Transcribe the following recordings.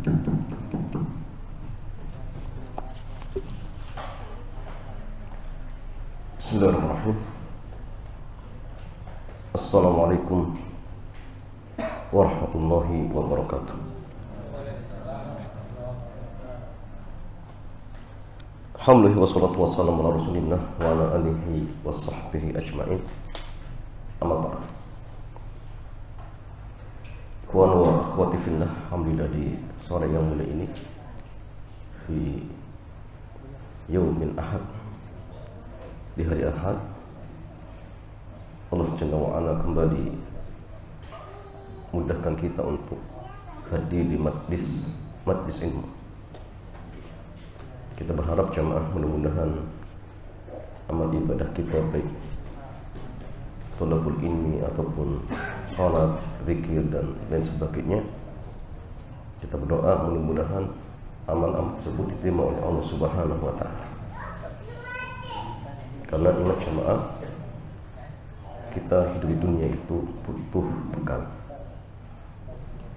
Bismillahirrahmanirrahim. Assalamualaikum warahmatullahi wabarakatuh. Alhamdulillah wassalatu wassalamu ala rasulillah wa ala alihi wa sahbihi ajma'in. Amma ba'd. Ikhwan wa akhwati fillah, alhamdulillah di sore yang mulia ini di yaumil ahad, di hari Ahad, Allah Jalla wa'ala kembali mudahkan kita untuk hadir di majlis ilmu. Kita berharap jamaah mudah-mudahan amal ibadah kita baik thalabul ilmi ataupun salat, zikir dan lain sebagainya, kita berdoa mudah-mudahan amal-amal tersebut diterima oleh Allah Subhanahu wa taala. Karena ingat jamaah, kita hidup di dunia itu butuh bekal,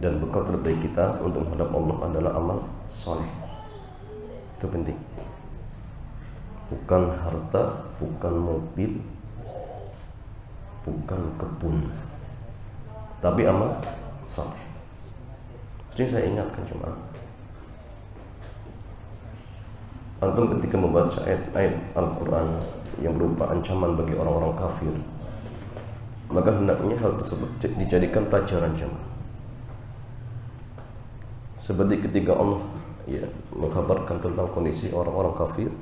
dan bekal terbaik kita untuk menghadap Allah adalah amal soleh. Itu penting. Bukan harta, bukan mobil, bukan kebun, tapi amal soleh. Sering saya ingatkan jemaah, antum ketika membaca ayat-ayat Al-Quran yang berupa ancaman bagi orang-orang kafir, maka hendaknya hal tersebut dijadikan pelajaran jemaah. Seperti ketika Allah mengkabarkan tentang kondisi orang-orang kafir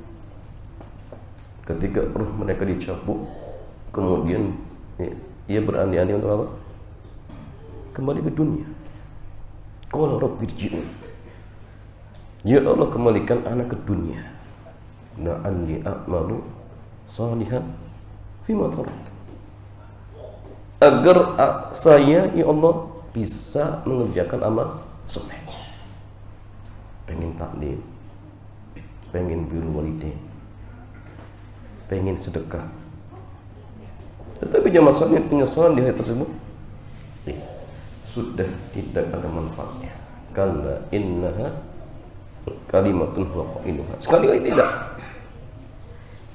ketika ruh mereka dicabut, kemudian ia berani-ani untuk apa? Kembali ke dunia. Qala rabbi irji'un, ya Allah kembalikan anak ke dunia, la'alli a'malu salihan fima tarak, agar saya ya Allah bisa mengerjakan amal soleh. Pengen taklim, pengen birrul walidain, pengen sedekah, tetapi jamaah sekalian penyesalan di hari tersebut sudah tidak ada manfaatnya. Kalla innaha kalimatun huwa qailuha, sekali-kali tidak.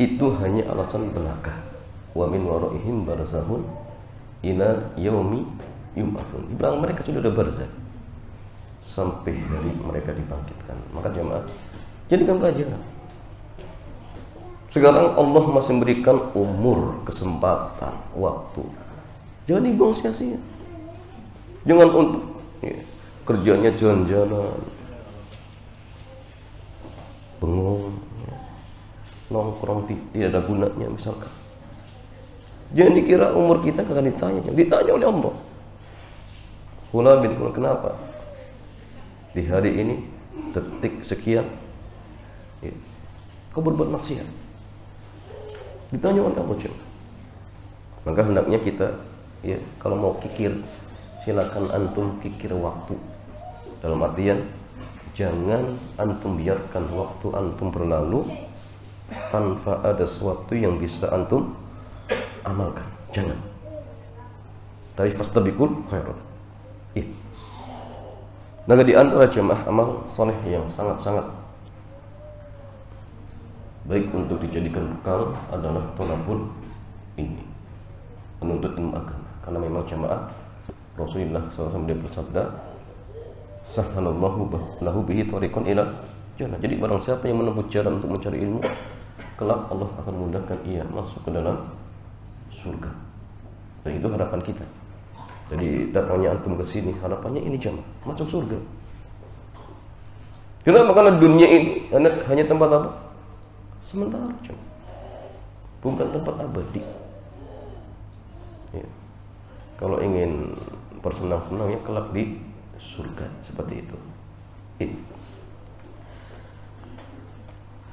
Itu hanya alasan belaka. Wa min waraihim barzahun ila yaumi yub'atsun. Di belakang mereka sudah ada barzah sampai hari mereka dibangkitkan. Maka jemaah, jadikan pelajaran. Sekarang Allah masih memberikan umur, kesempatan, waktu. Jangan dibuang sia-sia. Jangan untuk kerjanya jalan-jalan, bengong, nongkrong tidak ada gunanya misalkan. Jangan dikira umur kita akan ditanya oleh Allah. Hula bin Hula, kenapa di hari ini detik sekian kau berbuat maksiat? Ditanya oleh Allah Jalla. Maka hendaknya kita kalau mau kikir, silakan antum kikir waktu. Dalam artian, jangan antum biarkan waktu antum berlalu tanpa ada sesuatu yang bisa antum amalkan. Jangan. Tapi fastabiqul khairat. Maka di antara jemaah amal soleh yang sangat-sangat baik untuk dijadikan bekal adalah thalabul ilmi, menuntut ilmu agama. Karena memang jemaah Rasulullah SAW dia bersabda, sahhalallahu lahu bihi thariqan ila jannah. Jadi barang siapa yang menempuh jalan untuk mencari ilmu, kelak Allah akan memudahkan ia masuk ke dalam surga. Dan itu harapan kita. Jadi datangnya antum ke sini, harapannya ini jamaah masuk surga. Kenapa? Karena dunia ini hanya tempat apa? Sementara, jamaah. Bukan tempat abadi. Kalau ingin bersenang-senang, kelak di surga, seperti itu.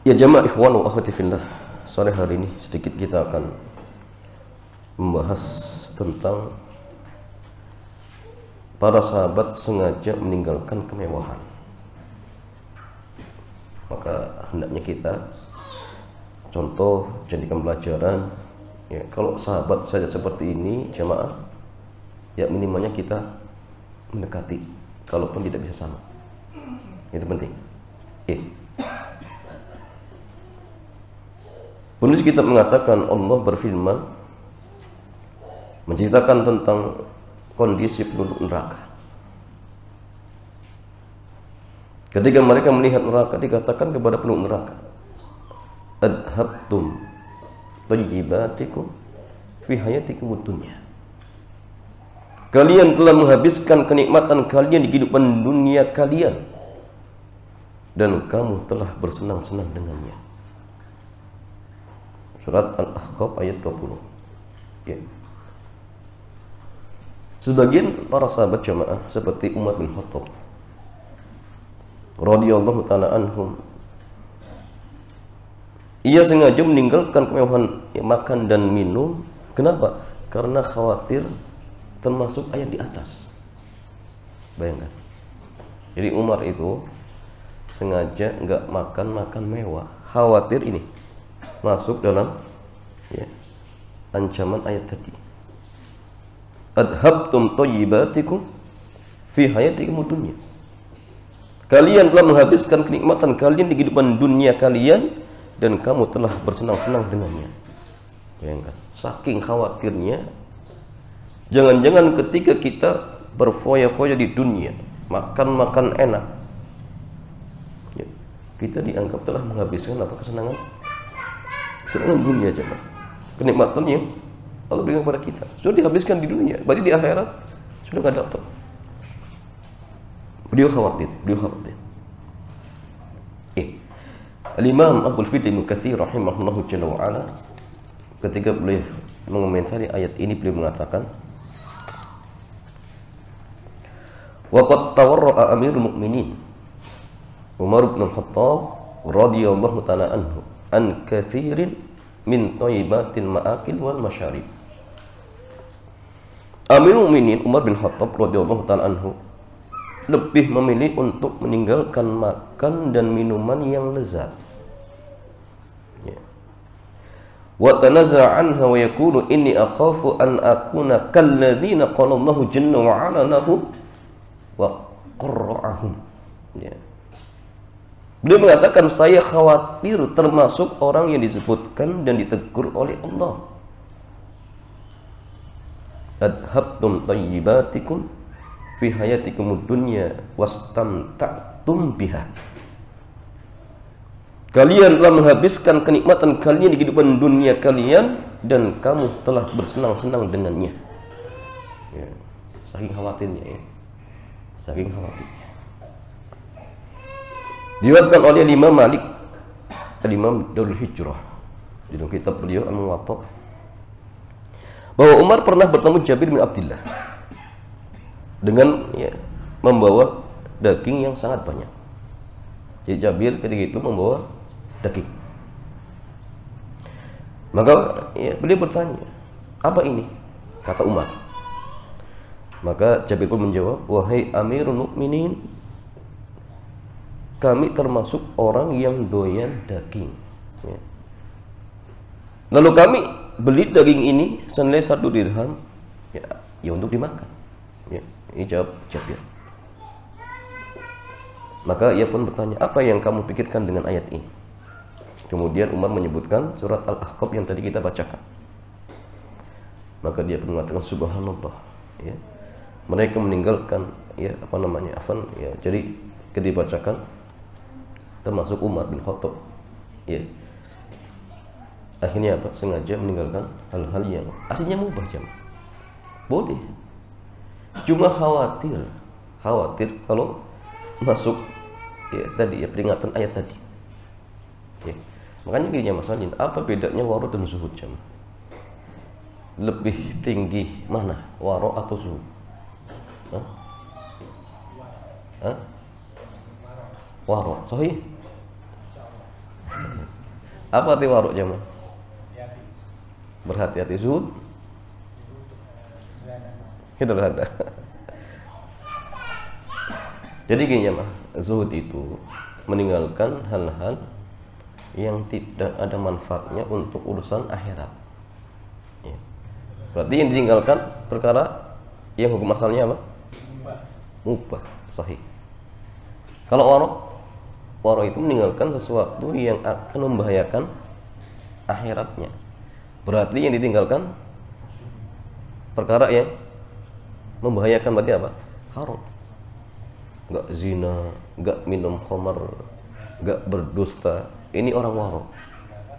Ya jamaah ikhwan wa akhwati fillah, sore hari ini sedikit kita akan membahas tentang para sahabat sengaja meninggalkan kemewahan. Maka hendaknya kita contoh, jadikan pelajaran. Kalau sahabat saja seperti ini jamaah, ya minimalnya kita mendekati, kalaupun tidak bisa sama. Itu penting. Ya. Penulis kitab mengatakan Allah berfirman menceritakan tentang kondisi penduduk neraka. Ketika mereka melihat neraka, dikatakan kepada penduduk neraka, adhabtum thayyibatikum fi hayatikum dunya. Kalian telah menghabiskan kenikmatan kalian di kehidupan dunia kalian dan kamu telah bersenang-senang dengannya. Surat Al-Ahqaf ayat 20. Ya. Sebagian para sahabat jamaah seperti Umar bin Khattab radhiyallahu ta'ala anhum, ia sengaja meninggalkan kemewahan makan dan minum. Kenapa? Karena khawatir termasuk ayat di atas. Bayangkan. Jadi Umar itu sengaja nggak makan mewah, khawatir ini masuk dalam ya, ancaman ayat tadi. Adhabtum thayyibatikum fi hayatikum dunya. Kalian telah menghabiskan kenikmatan kalian di kehidupan dunia kalian dan kamu telah bersenang-senang dengannya. Bayangkan, saking khawatirnya, jangan-jangan ketika kita berfoya-foya di dunia, makan enak, ya, kita dianggap telah menghabiskan apa? Kesenangan dunia aja, kenikmatan yang Allah berikan kepada kita sudah dihabiskan di dunia, berarti di akhirat sudah nggak dapat. Beliau khawatir. Al-Imam Abdul Fidh Ibnu Katsir rahimahullahu jalla wa ala, ketika beliau mengomentari ayat ini, beliau mengatakan, wa qad tawarra'a Amirul Mukminin Umar bin Khattab radhiyallahu ta'ala anhu an katsirin min thayyibatil ma'akil wal masyarib. Amirul Mukminin Umar bin Khattab radhiyallahu ta'ala anhu lebih memilih untuk meninggalkan makan dan minuman yang lezat. Ya. Wa tanaza'a anha wa yaqulu inni akhafu an akuna kalladzina qala Allahu jalla wa 'ala lahum wa qarra'ahum. Ya. Beliau mengatakan, saya khawatir termasuk orang yang disebutkan dan ditegur oleh Allah. Adhabtum thayyibatikum fi hayatikum dunya wastamta'tum biha. Kalian telah menghabiskan kenikmatan kalian di kehidupan dunia kalian dan kamu telah bersenang-senang dengannya. Ya. Saking khawatirnya, ya. Saking khawatirnya. Diriwayatkan oleh Imam Malik, Imam Darul Hijrah, di dalam kitab beliau Al-Muwatta, bahwa Umar pernah bertemu Jabir bin Abdullah dengan ya, membawa daging yang sangat banyak. Jadi Jabir ketika itu membawa daging. Maka ya, beliau bertanya, apa ini? Kata Umar. Maka Jabir pun menjawab, wahai Amirul Mukminin, kami termasuk orang yang doyan daging. Ya. Lalu kami beli daging ini senilai 1 dirham, ya untuk dimakan. Ya. Ini jawab Jabir. Maka ia pun bertanya, apa yang kamu pikirkan dengan ayat ini? Kemudian Umar menyebutkan surat Al-Ahqaf yang tadi kita bacakan. Maka dia pun mengatakan, subhanallah. Ya. Mereka meninggalkan, ya apa namanya, afan. Ya. Jadi ketika dibacakan, termasuk Umar bin Khattab. Ya. Akhirnya apa? Sengaja meninggalkan hal-hal yang aslinya mubah, jam. Boleh. Cuma khawatir kalau masuk ya tadi ya peringatan ayat tadi. Ya. Makanya gini Mas Alin, apa bedanya waro dan zuhud, jam? Lebih tinggi mana, waro atau zuhud? Hah? Hah? Waro, sahih? Apa arti waro, jam? Berhati-hati. Zuhud? Kita berada. Jadi gini ya, zuhud itu meninggalkan hal-hal yang tidak ada manfaatnya untuk urusan akhirat. Ya. Berarti yang ditinggalkan perkara yang hukum asalnya apa? Mubah, sahih. Kalau waro itu meninggalkan sesuatu yang akan membahayakan akhiratnya. Berarti yang ditinggalkan perkara yang membahayakan, berarti apa? Haram. Enggak zina, enggak minum khamar, enggak berdusta. Ini orang waro.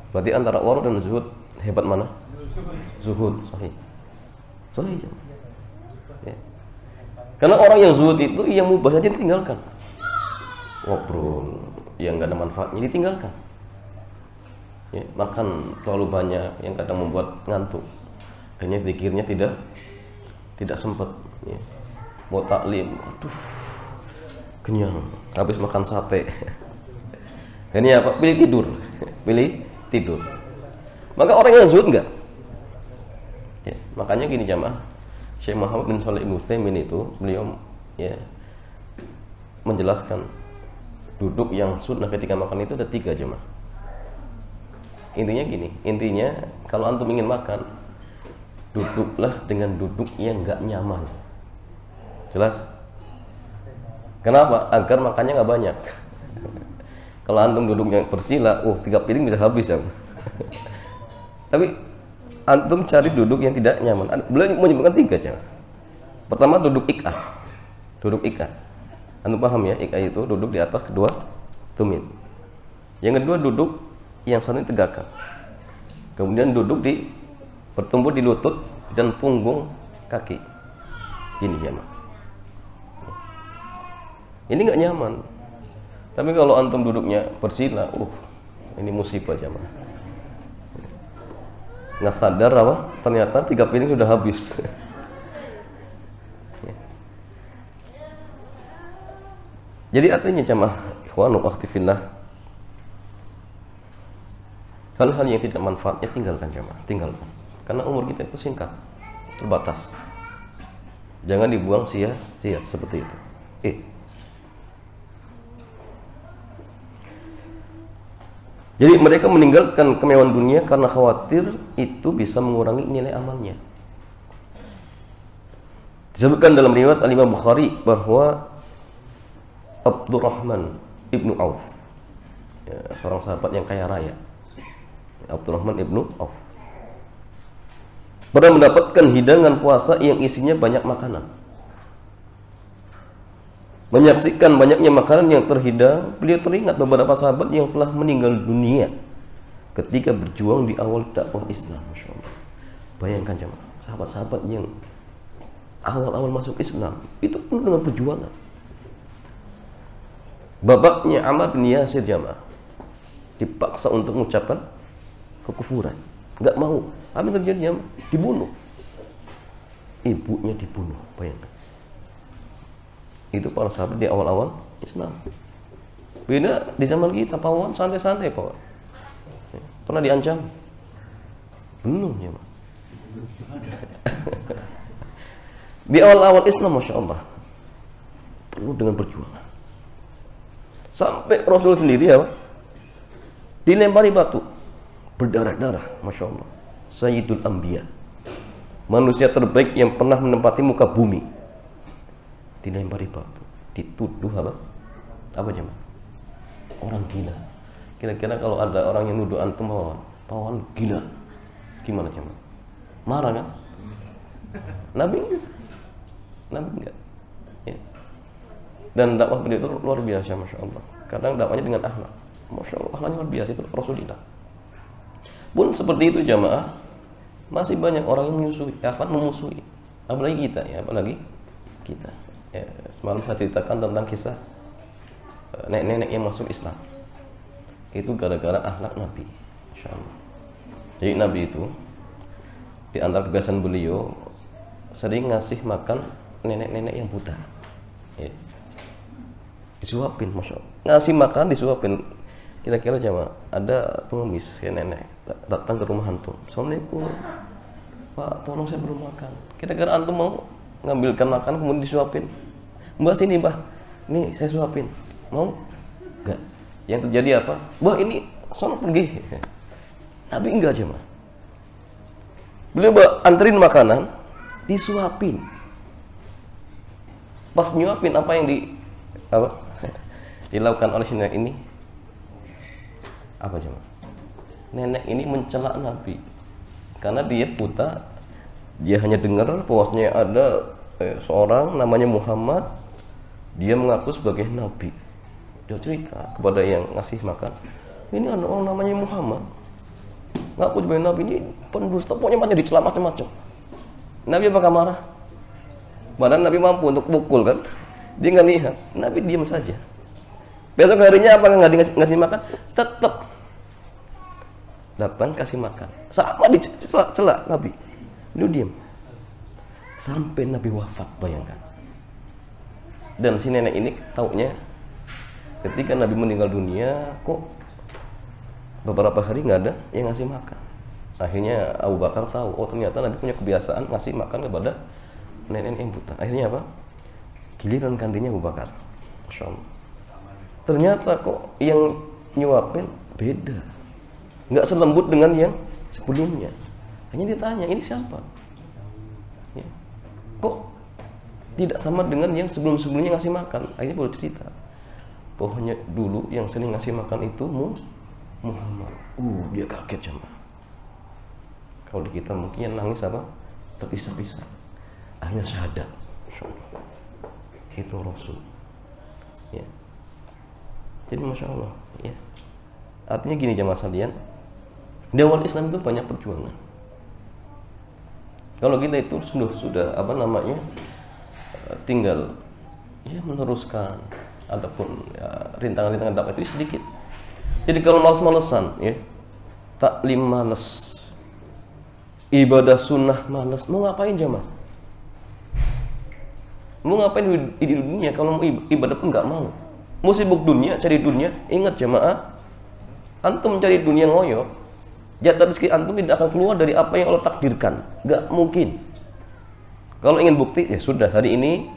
Berarti antara waro dan zuhud hebat mana? Zuhud, sahih. Sahih. Ya. Karena orang yang zuhud itu yang mubah saja ditinggalkan. Ngobrol yang enggak ada manfaatnya ditinggalkan. Ya, makan terlalu banyak yang kadang membuat ngantuk. Akhirnya zikirnya tidak sempat. Ya. Mau taklim, aduh, kenyang. Habis makan sate. Ini apa? Pilih tidur. Pilih tidur. Maka orang yang zuhud enggak. Ya, makanya gini jamaah, Syekh Muhammad bin Shalih Ibnu Utsaimin itu beliau ya menjelaskan duduk yang sunnah ketika makan itu ada 3 jemaah. Intinya gini, kalau antum ingin makan, duduklah dengan duduk yang nggak nyaman. Jelas? Kenapa? Agar makannya nggak banyak. Kalau antum duduknya bersila, 3 piring bisa habis ya. Tapi antum cari duduk yang tidak nyaman. Beliau menyebutkan 3 jemaah. Pertama duduk ik'ah. Duduk ik'ah. Antum paham ya, ik'ah itu duduk di atas kedua tumit. Yang kedua duduk yang saling tegakkan. Kemudian duduk bertumbuh di lutut dan punggung kaki. Ini jamaah. Ini nggak nyaman. Tapi kalau antum duduknya bersila, ini musibah jamaah. Nggak sadar apa? Ternyata 3 piring sudah habis. Jadi artinya jamaah ikhwanu akhti fillah, hal-hal yang tidak manfaatnya tinggalkan jamaah, tinggalkan. Karena umur kita itu singkat, terbatas. Jangan dibuang sia-sia seperti itu. Jadi mereka meninggalkan kemewahan dunia karena khawatir itu bisa mengurangi nilai amalnya. Disebutkan dalam riwayat Al-Imam Bukhari bahwa Abdurrahman ibnu Auf, ya, seorang sahabat yang kaya raya, Abdurrahman ibnu Auf, pernah mendapatkan hidangan puasa yang isinya banyak makanan. Menyaksikan banyaknya makanan yang terhidang, beliau teringat beberapa sahabat yang telah meninggal dunia ketika berjuang di awal dakwah Islam. Masya Allah. Bayangkan jemaah, sahabat-sahabat yang awal-awal masuk Islam itu penuh dengan perjuangan. Bapaknya Ammar bin Yasir jamaah dipaksa untuk mengucapkan kekufuran, nggak mau. Apa yang terjadi jamaah? Dibunuh. Ibunya dibunuh, bayangkan. Itu para sahabat di awal-awal Islam. Beda di zaman kita, pawon santai-santai pawon. Pernah diancam? Belum jamaah. Di awal-awal Islam, masya Allah, penuh dengan perjuangan. Sampai Rasul sendiri apa? Dilempari batu, berdarah-darah, masya Allah. Sayyidul Anbiya, manusia terbaik yang pernah menempati muka bumi, dilempari batu, dituduh apa? Apa jemaah? Orang gila. Kira-kira kalau ada orang yang nuduh antum pawon gila, gimana jemaah? Marah kan? Nabi enggak. Ya. Dan dakwah beliau itu luar biasa, masya Allah. Kadang dakwahnya dengan akhlak, masya Allah, akhlaknya luar biasa. Itu Rasulullah. Pun seperti itu jamaah, masih banyak orang yang menyusui, akan memusuhi. Apalagi kita, ya, apalagi kita. Ya, semalam saya ceritakan tentang kisah nenek-nenek yang masuk Islam. Itu gara-gara akhlak Nabi, masya Allah. Jadi Nabi itu di antara kebiasaan beliau sering ngasih makan nenek-nenek yang buta. Ya. Disuapin, masya Allah. Ngasih makan disuapin. Kira-kira jamaah, ada pengemis kayak nenek datang ke rumah antum. Assalamualaikum, Pak, tolong saya belum makan. Kira-kira antum mau ngambilkan makan kemudian disuapin? Mbak sini, Mbak, nih saya suapin. Mau? Enggak. Yang terjadi apa? Mbak ini sono pergi. Nabi enggak jamaah. Beliau anterin makanan, disuapin. Pas nyuapin apa yang dilakukan oleh si nenek ini apa coba? Nenek ini mencela Nabi karena dia buta, dia hanya dengar bahwasanya ada seorang namanya Muhammad, dia mengaku sebagai nabi. Dia cerita kepada yang ngasih makan, ini ada orang namanya Muhammad ngaku sebagai nabi, ini pendusta, pokoknya banyak dicela macam-macam. Nabi apakah marah? Padahal Nabi mampu untuk pukul kan, dia nggak lihat, Nabi diam saja. Besok harinya apakah nggak ngasih makan? Tetap datang kasih makan, sama dicela Nabi, dia diam sampai Nabi wafat, bayangkan. Dan si nenek ini taunya ketika Nabi meninggal dunia, kok beberapa hari nggak ada yang ngasih makan. Akhirnya Abu Bakar tahu, oh ternyata Nabi punya kebiasaan ngasih makan kepada nenek yang buta. Akhirnya apa? Giliran gantinya Abu Bakar. Masya Allah. Ternyata kok yang nyuapin beda, nggak selembut dengan yang sebelumnya. Hanya ditanya, ini siapa? Ya. Kok tidak sama dengan yang sebelum-sebelumnya ngasih makan? Akhirnya baru cerita, pokoknya dulu yang sering ngasih makan itu Muhammad. Dia kaget cuma. Kalau di kita mungkin yang nangis apa? Terpisah-pisah. Akhirnya syahadat. Itu Rasul. Ya. Jadi Masya Allah. Ya. Artinya gini jamaah sekalian, di awal Islam itu banyak perjuangan. Kalau kita itu sudah apa namanya, tinggal ya meneruskan, adapun ya, rintangan-rintangan dakwah itu sedikit. Jadi kalau males-malesan, ya taklim males, ibadah sunnah males, mau ngapain jamaah? Mau ngapain di dunia kalau mau ibadah pun nggak mau? Mau sibuk dunia, cari dunia. Ingat jamaah, antum mencari dunia ngoyo, jatah rezeki antum tidak akan keluar dari apa yang Allah takdirkan. Gak mungkin. Kalau ingin bukti, ya sudah, hari ini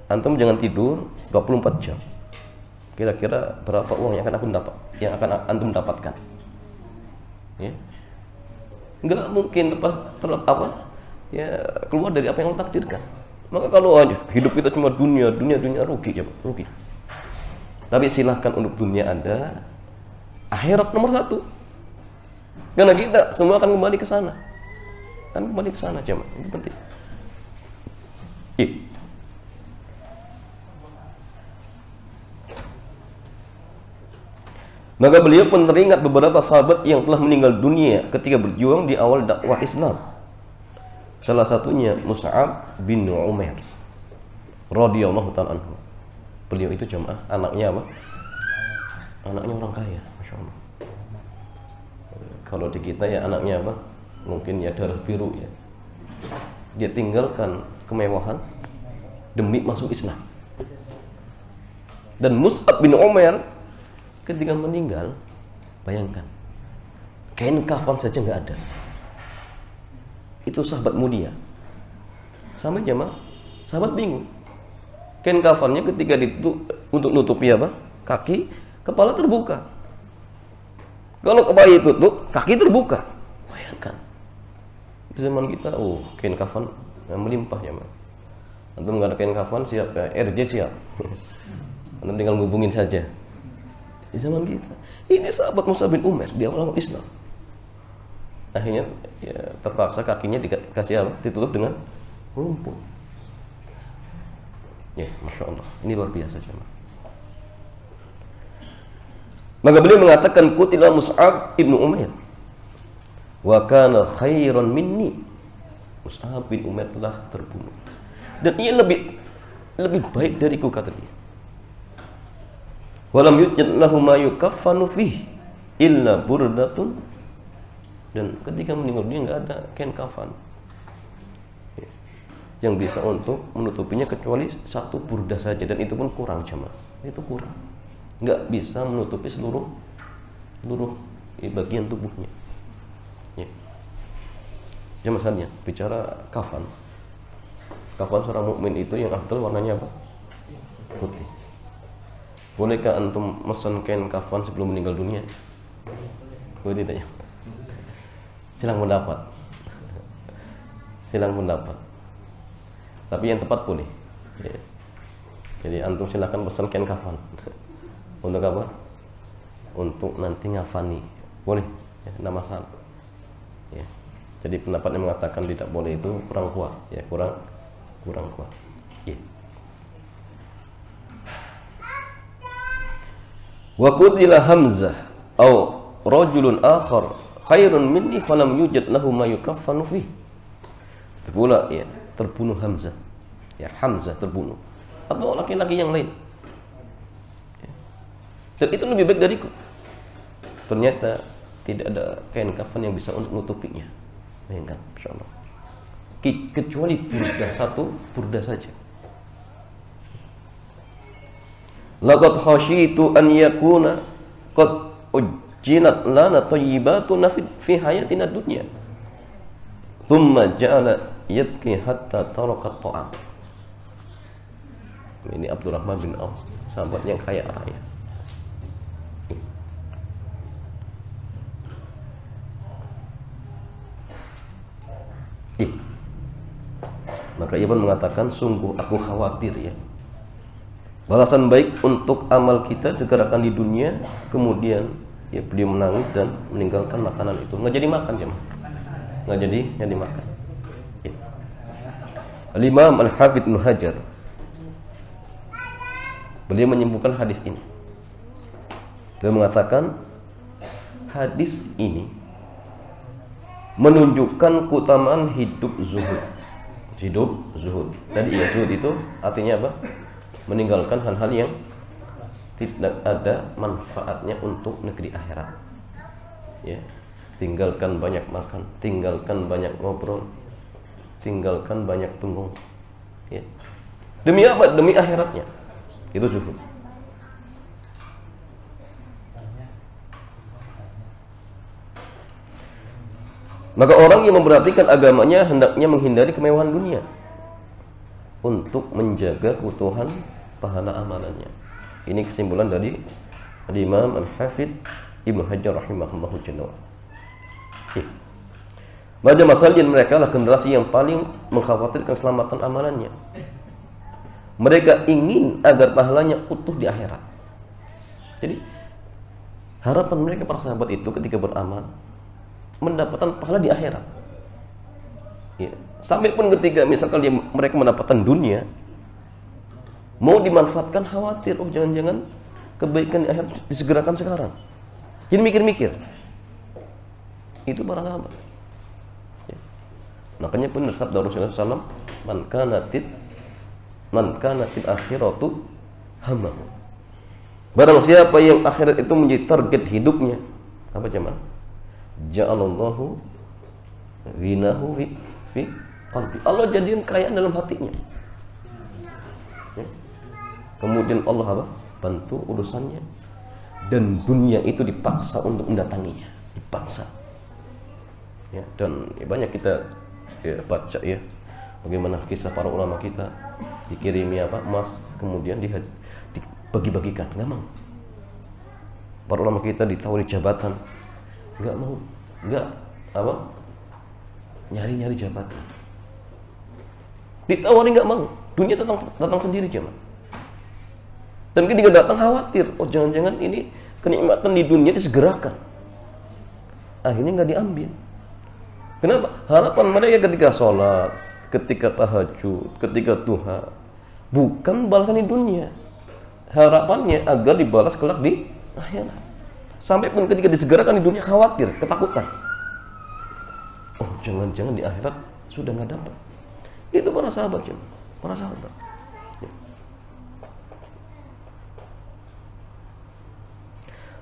antum jangan tidur 24 jam. Kira-kira berapa uang yang akan antum dapatkan? Ya. Gak mungkin lepas ya keluar dari apa yang Allah takdirkan. Maka kalau aja hidup kita cuma dunia rugi ya, rugi. Tapi silahkan untuk dunia ada, akhirat nomor 1. Karena kita semua akan kembali ke sana. Kan kembali ke sana, jemaah. Itu penting. Maka beliau pun teringat beberapa sahabat yang telah meninggal dunia ketika berjuang di awal dakwah Islam. Salah satunya Mus'ab bin Umair radhiyallahu ta'ala anhu. Beliau itu jemaah, anaknya apa? Anaknya orang kaya, Masya Allah. Kalau di kita ya anaknya apa? Mungkin ya darah biru ya. Dia tinggalkan kemewahan demi masuk Islam. Dan Mus'ab bin Umair ketika meninggal, bayangkan, kain kafan saja nggak ada. Itu sahabat mulia. Sama jemaah, sahabat bingung. Kain kafannya ketika untuk nutupi apa? Kaki, kepala terbuka. Kalau kepala ditutup, kaki terbuka. Bayangkan. Di zaman kita, kain kafan yang melimpah ya, man. Antum nggak ada kain kafan siap, ya, RJ siap. Antum tinggal ngubungin saja. Di zaman kita, ini sahabat Mus'ab bin Umair di awal-awal Islam. Akhirnya ya, terpaksa kakinya dikasih apa? Ditutup dengan rumput. Ya, Masya Allah, ini luar biasa jemaah. Maka beliau mengatakan, qutila Mus'ab ibnu Umair wa kana khairan minni. Mus'ab bin Umair telah terbunuh dan ia lebih baik dariku, kata dia. Walam yujad lahu ma yukaffanu fihi illa burdatun. Dan ketika meninggal dia nggak ada kain kafan yang bisa untuk menutupinya kecuali satu burdah saja, dan itu pun kurang jemaah. Itu kurang, nggak bisa menutupi seluruh bagian tubuhnya. Ya. Jemaah sekalian, bicara kafan seorang mukmin itu yang afdal warnanya apa? Putih. Bolehkah antum mesen kain kafan sebelum meninggal dunia? Boleh tidak ya? Silang pendapat. Tapi yang tepat boleh. Ya. Jadi antum silakan pesan kain kafan. Untuk apa? Untuk nanti ngafani. Boleh, ya, enggak masalah. Ya. Jadi pendapat yang mengatakan tidak boleh itu kurang kuat, ya kurang kuat. Ya. Wa qutila Hamzah au rajulun akhar khairun minni falam yujad lahu ma yukaffanu fi. Pula ya, terbunuh Hamzah. Ya, Hamzah terbunuh atau laki-laki yang lain. Ya. Dan itu lebih baik dariku. Ternyata tidak ada kain kafan yang bisa untuk menutupinya. Bayangkan, insyaallah. Kecuali burdah, satu burdah saja. Laqad khasyitu an yakuna qad ujjinat lana thayyibatuna fi hayatina dunya. Thumma ja'ala yabki hatta taraka ta'am. Ini Abdurrahman bin Auf, sahabat yang kaya raya. Maka ia pun mengatakan, sungguh aku khawatir ya, balasan baik untuk amal kita segerakan di dunia, kemudian ya beliau menangis dan meninggalkan makanan itu. Nggak jadi makan ya, nggak jadi makan. Ya. Al-Imam Al-Hafidz Ibnu Hajar beliau menyebutkan hadis ini. Beliau mengatakan hadis ini menunjukkan keutamaan hidup zuhud. Hidup zuhud. Tadi ya, zuhud itu artinya apa? Meninggalkan hal-hal yang tidak ada manfaatnya untuk negeri akhirat. Ya. Tinggalkan banyak makan, tinggalkan banyak ngobrol, tinggalkan banyak bengong. Ya. Demi apa? Demi akhiratnya. Itu zuhud. Maka orang yang memperhatikan agamanya hendaknya menghindari kemewahan dunia untuk menjaga keutuhan pahala amalannya. Ini kesimpulan dari Imam Al-Hafidz Ibnu Hajar rahimahullahu jalla. Baca masalin mereka lah generasi yang paling mengkhawatirkan keselamatan amalannya. Mereka ingin agar pahalanya utuh di akhirat. Jadi harapan mereka para sahabat itu ketika beramal mendapatkan pahala di akhirat. Ya. Sampai pun ketika misalkan mereka mendapatkan dunia, mau dimanfaatkan khawatir, oh jangan-jangan kebaikan di akhirat disegerakan sekarang. Jadi mikir-mikir. Itu para sahabat. Ya. Makanya pun sabda Rasulullah SAW, man kanatil akhiratu hammahu. Barang siapa yang akhirat itu menjadi target hidupnya, apa jemaah? Ja'alallahu ghinahu fi qalbi. Allah jadikan kekayaan dalam hatinya. Ya. Kemudian Allah apa? Bantu urusannya. Dan dunia itu dipaksa untuk mendatanginya, dipaksa. Ya, dan ya, banyak kita ya, baca ya bagaimana kisah para ulama kita dikirimi apa? Emas, kemudian dibagi-bagikan, nggak mau. Para ulama kita ditawari jabatan, nggak mau, nggak apa, nyari jabatan, ditawari nggak mau, dunia datang sendiri cuma. Dan ketika datang khawatir, oh jangan-jangan ini kenikmatan di dunia disegerakan, akhirnya nggak diambil. Kenapa? Harapan mereka ketika sholat, ketika tahajud, ketika duha, bukan balasan di dunia, harapannya agar dibalas kelak di akhirat. Sampai pun ketika disegerakan di dunia khawatir, ketakutan. Oh, jangan-jangan di akhirat sudah nggak dapat. Itu para sahabat, para sahabat. Ya.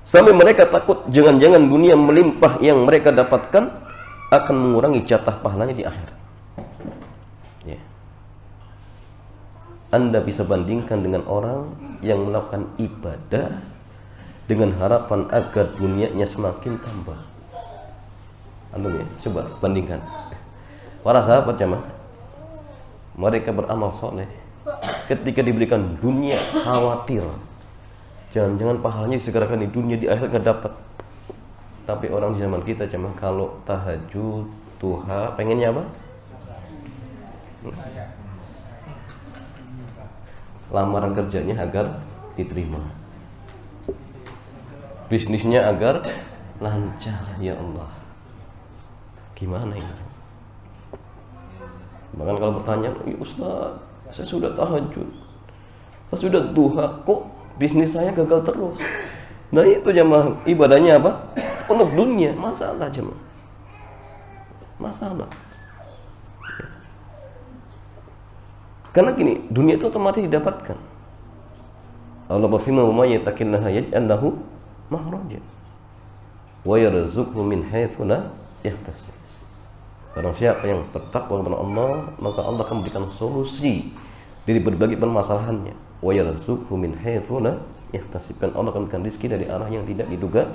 Sampai mereka takut jangan-jangan dunia melimpah yang mereka dapatkan akan mengurangi jatah pahalanya di akhirat. Ya. Anda bisa bandingkan dengan orang yang melakukan ibadah dengan harapan agar dunianya semakin tambah. Antum ya, coba bandingkan. Para sahabat jemaah, mereka beramal soleh, ketika diberikan dunia khawatir, jangan-jangan pahalanya disegerakan di dunia, di akhirat gak dapat. Tapi orang di zaman kita jemaah, kalau tahajud, duha, pengennya apa? Lamaran kerjanya agar diterima. bisnisnya agar lancar. Ya Allah, gimana ini? Bahkan kalau bertanya, ya Ustaz, saya sudah tahajud, saya sudah duha, kok bisnis saya gagal terus? Nah itu jemaah, ibadahnya apa? Untuk dunia, masalah jemaah, masalah. Karena gini, dunia itu otomatis didapatkan. Allah berfirman, "Wa may yattaqillaha yaj'al lahu makhraja wa yarzuqhu min haitsu la yahtasib." Barang siapa yang bertakwa kepada Allah, maka Allah akan memberikan solusi dari berbagai permasalahannya. Wa yarzuqhu min haitsu la yahtasib. Dan Allah akan memberikan rezeki dari arah yang tidak diduga.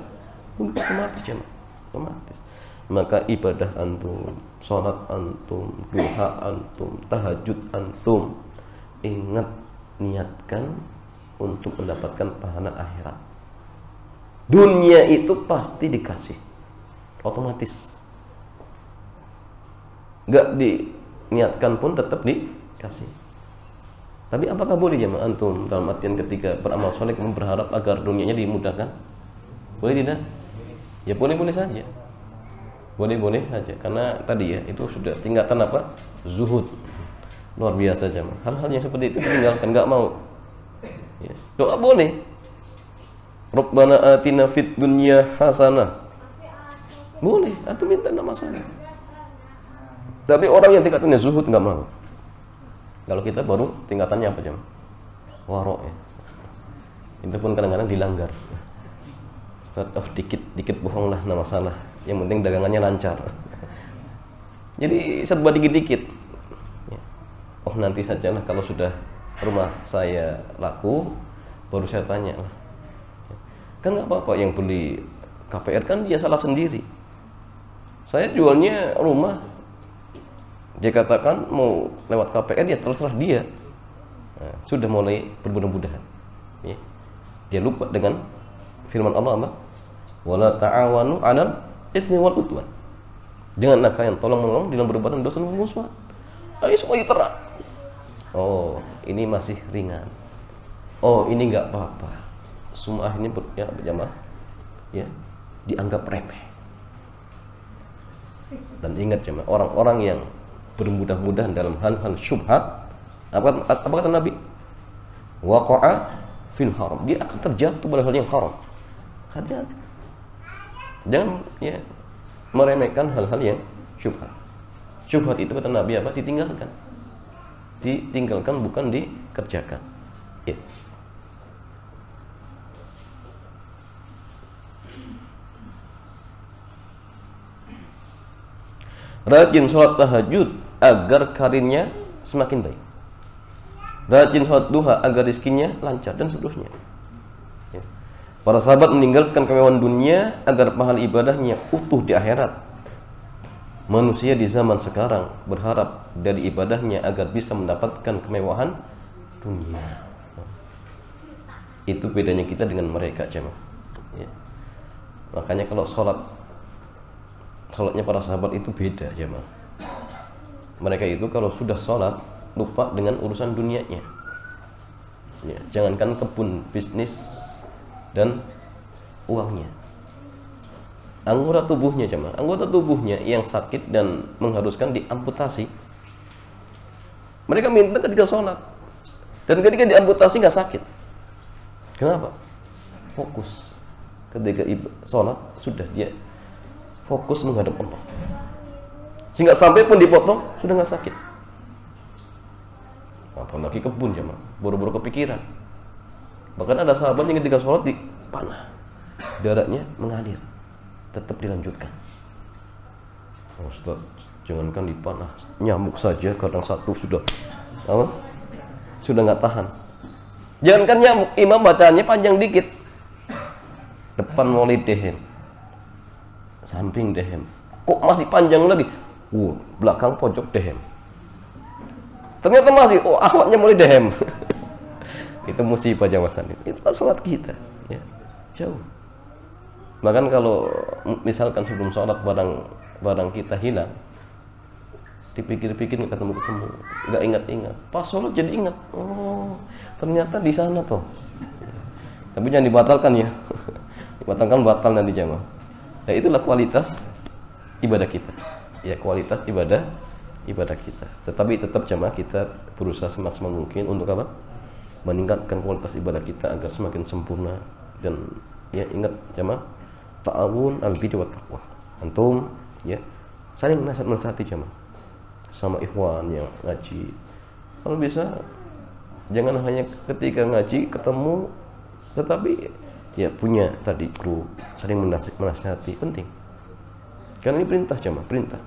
Otomatis jemaah, otomatis. Maka ibadah antum, sholat antum, duha antum, tahajud antum, ingat, niatkan untuk mendapatkan pahala akhirat. Dunia itu pasti dikasih, otomatis. Gak diniatkan pun tetap dikasih. Tapi apakah boleh jemaah antum dalam artian ketika beramal soleh kamu berharap agar dunianya dimudahkan? Boleh tidak? Ya boleh-boleh saja. Boleh-boleh saja, karena tadi ya itu sudah tingkatan apa? Zuhud. Luar biasa jemaah. Hal-hal yang seperti itu ditinggalkan, nggak mau. Ya. Doa boleh. Rabbana atina fid dunya hasanah. Boleh, atau minta nama masalah. Tapi orang yang tingkatannya zuhud nggak mau. Kalau kita baru tingkatannya apa jemaah? Warok ya. Itu pun kadang-kadang dilanggar. Start off dikit bohong lah, nama masalah. Yang penting dagangannya lancar. Jadi serba dikit-dikit. Ya. Oh nanti sajalah kalau sudah rumah saya laku, baru saya tanya lah. Kan nggak apa-apa, yang beli KPR kan dia salah sendiri. Saya jualnya rumah, dia katakan mau lewat KPR, dia terserah dia. Nah, sudah mulai bermudah-mudahan. Ya. Dia lupa dengan firman Allah apa? Wala ta'awanu 'alal itsmi wal udwan. Janganlah kalian tolong-menolong dalam perbuatan dosa dan musuhan. Ayo semua diterang. Oh, ini masih ringan. Oh, ini enggak apa-apa. Semua ini ya berjamaah ya dianggap remeh. Dan ingat jemaah, orang-orang yang bermudah-mudahan dalam hal-hal syubhat, apa kata Nabi? Waqa'a fil haram. Dia akan terjatuh pada hal yang haram. Hati-hati. Jangan ya meremehkan hal-hal yang syubhat. Syubhat itu kata Nabi apa? Ditinggalkan. Ditinggalkan bukan dikerjakan. Ya. Rajin sholat tahajud agar karirnya semakin baik. Rajin sholat duha agar rezekinya lancar dan seterusnya. Ya. Para sahabat meninggalkan kemewahan dunia agar pahala ibadahnya utuh di akhirat. Manusia di zaman sekarang berharap dari ibadahnya agar bisa mendapatkan kemewahan dunia. Itu bedanya kita dengan mereka jemaah. Ya. Makanya kalau sholatnya para sahabat itu beda jemaah. Mereka itu kalau sudah sholat lupa dengan urusan dunianya. Ya, jangankan kebun, bisnis dan uangnya. Anggota tubuhnya jemaah, anggota tubuhnya yang sakit dan mengharuskan diamputasi. Mereka minta ketika sholat, dan ketika diamputasi nggak sakit. Kenapa? Fokus. Ketika sholat sudah dia fokus menghadap Allah. Sehingga sampai pun dipotong sudah nggak sakit. Apalagi kebun jemaah, buru-buru kepikiran. Bahkan ada sahabat yang ketika sholat dipanah, darahnya mengalir, tetap dilanjutkan. Oh, Ustaz, jangankan dipanah, nyamuk saja kadang satu sudah apa? Sudah nggak tahan. Jangankan nyamuk, imam bacaannya panjang dikit. Depan mulai dehem, samping dehem, kok masih panjang lagi? Belakang pojok dehem. Ternyata masih, awalnya mulai dehem. Itu musibah jamasan. Itulah sholat kita ya. Jauh. Bahkan kalau misalkan sebelum sholat barang kita hilang, dipikir-pikir nggak ketemu, nggak ingat-ingat. Pas sholat jadi ingat. Oh, ternyata di sana tuh. Tapi jangan dibatalkan ya. Dibatalkan batal nanti jamaah. Nah, itulah kualitas ibadah kita. Ya, kualitas ibadah kita. Tetapi tetap jamaah kita berusaha semaksimal mungkin untuk apa? Meningkatkan kualitas ibadah kita agar semakin sempurna. Dan ya, ingat jamaah, ta'awun al-birri wat taqwa. Antum ya saling nasihat-nasihati jamaah sama ikhwan yang ngaji. Kalau bisa jangan hanya ketika ngaji ketemu, tetapi ya punya tadi grup saling menasihati, penting. Karena ini perintah jamaah, perintah.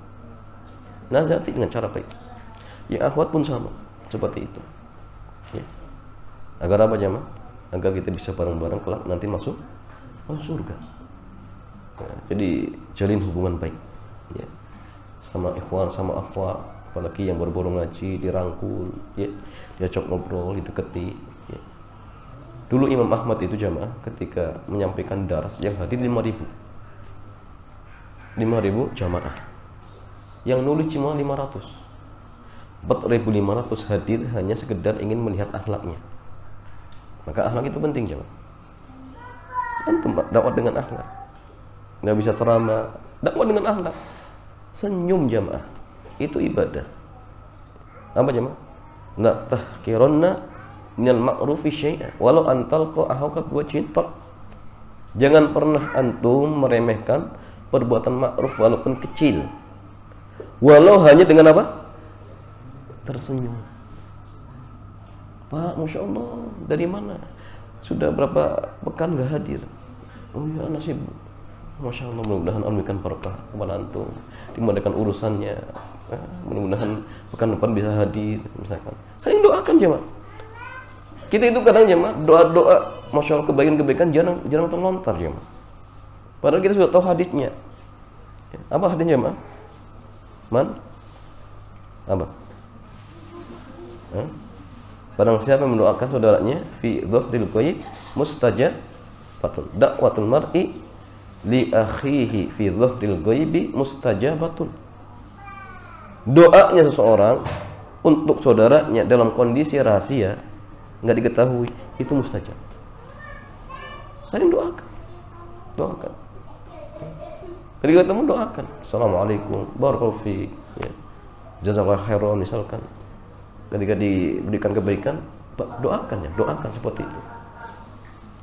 Nasihati dengan cara baik. Ya, akhwat pun sama seperti itu. Ya. Agar apa jamaah? Agar kita bisa bareng-bareng kelak nanti masuk surga. Ya, jadi jalin hubungan baik. Ya. Sama ikhwan, sama akhwat, apalagi yang baru-baru ngaji, dirangkul, ya, diajak ngobrol, dideketi. Ya. Dulu Imam Ahmad itu jamaah ketika menyampaikan dars yang hadir 5.000 jamaah. Yang nulis cuma 500. 4.500 hadir hanya sekedar ingin melihat akhlaknya. Maka akhlak itu penting jamaah. Antum dakwah dengan akhlak. Nggak bisa ceramah, dakwah dengan akhlak. Senyum jamaah, itu ibadah. Apa jamaah? La tahqironna minal ma'rufi syai'a walau antalqa ahauka biwajhin talq. Jangan pernah antum meremehkan perbuatan ma'ruf walaupun kecil. Walau hanya dengan apa? Tersenyum. Pak, Masya Allah, dari mana? Sudah berapa pekan gak hadir? Oh ya, anak sibuk. Masya Allah, mudah-mudahan Allah memberikan berkah kepada antum, dimudahkan urusannya. Mudah-mudahan pekan depan bisa hadir, misalkan. Saya doakan jemaah. Kita itu kadang jemaah doa-doa, Masya Allah, kebaikan-kebaikan jarang terlontar jemaah. Padahal kita sudah tahu hadisnya. Apa hadisnya jemaah? Man? Apa? Barang siapa mendoakan saudaranya fi dhahril ghaib mustajabatun. Da'watul mar'i li akhihi fi dhahril ghaibi mustajabatun. Doanya seseorang untuk saudaranya dalam kondisi rahasia nggak diketahui itu mustajab. Saling doakan. Ketika ketemu doakan. Assalamualaikum, barakallahu fiik, ya. Jazakallahu khairan misalkan. Ketika diberikan kebaikan, doakan seperti itu.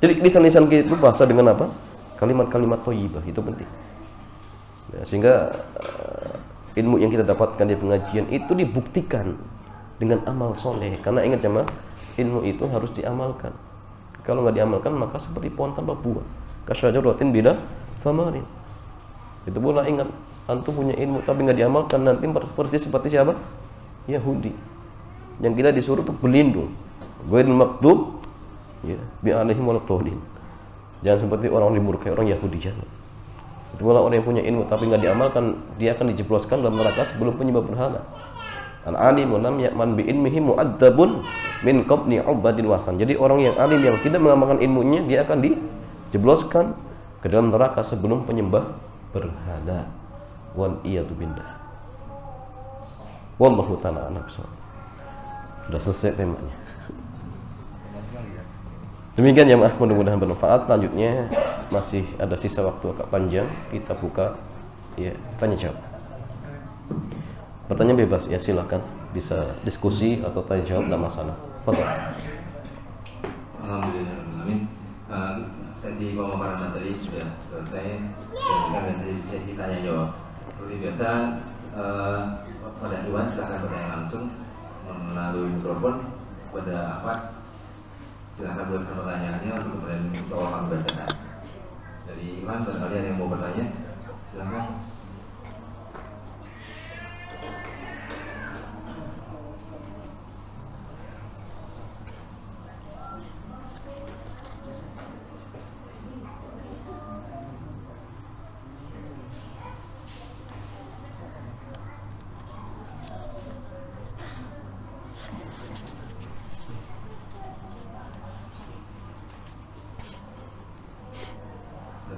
Jadi lisan-lisan kita itu bahasa dengan apa? Kalimat-kalimat thayyibah, itu penting. Ya, sehingga ilmu yang kita dapatkan di pengajian itu dibuktikan dengan amal soleh. Karena ingat jemaah, ilmu itu harus diamalkan. Kalau nggak diamalkan maka seperti pohon tanpa buah. Kasyajaratin bila thamarin. Itu pula ingat, antum punya ilmu tapi nggak diamalkan, nanti persis seperti siapa? Yahudi. Yang kita disuruh untuk berlindung. Ghairil maghdub ya bi alaihim waladdallin. Jangan seperti orang dimurkai orang Yahudi, jangan. Itu pula orang yang punya ilmu tapi nggak diamalkan, dia akan dijebloskan dalam neraka sebelum penyembah berhala. Al-alimu lam ya'man bi ilmihi mu'adzabun min qabli ubadil wasan. Jadi orang yang alim yang tidak mengamalkan ilmunya, dia akan dijebloskan ke dalam neraka sebelum penyembah berhala. Wal iyadu billah. Wallahu ta'ala a'lam. Sudah selesai temanya. Demikian ya, mudah-mudahan bermanfaat. Selanjutnya masih ada sisa waktu agak panjang, kita buka ya tanya jawab. Pertanyaan bebas ya, silakan, bisa diskusi atau tanya jawab, tidak masalah. Fadhil. Alhamdulillah. Sesi pemaparan materi sudah selesai. Dan sesi tanya jawab. Seperti biasa, pada Iwan silakan bertanya langsung melalui mikrofon pada apa. Silakan tuliskan pertanyaannya untuk kemudian seolah kami bacakan. Dari Iwan, barangkali ada yang mau bertanya, silakan.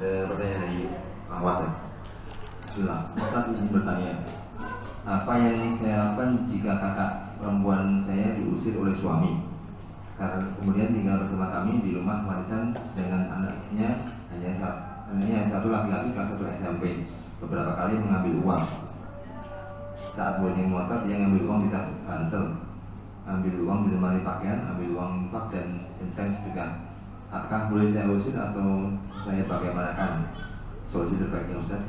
Ada pertanyaan dari Ahwat. Bismillah. Ustaz izin bertanya, apa yang saya lakukan jika kakak perempuan saya diusir oleh suami? Karena kemudian tinggal bersama kami di rumah warisan, sedangkan anaknya hanya Ini yang satu laki-laki kelas 1 SMP, beberapa kali mengambil uang. Saat boarding motor dia ngambil uang di tas ransel, ambil uang di lemari pakaian, ambil uang infak dan kencang sedekah. Apakah boleh saya usir atau saya bagaimanakan? Solusi terbaiknya Ustaz?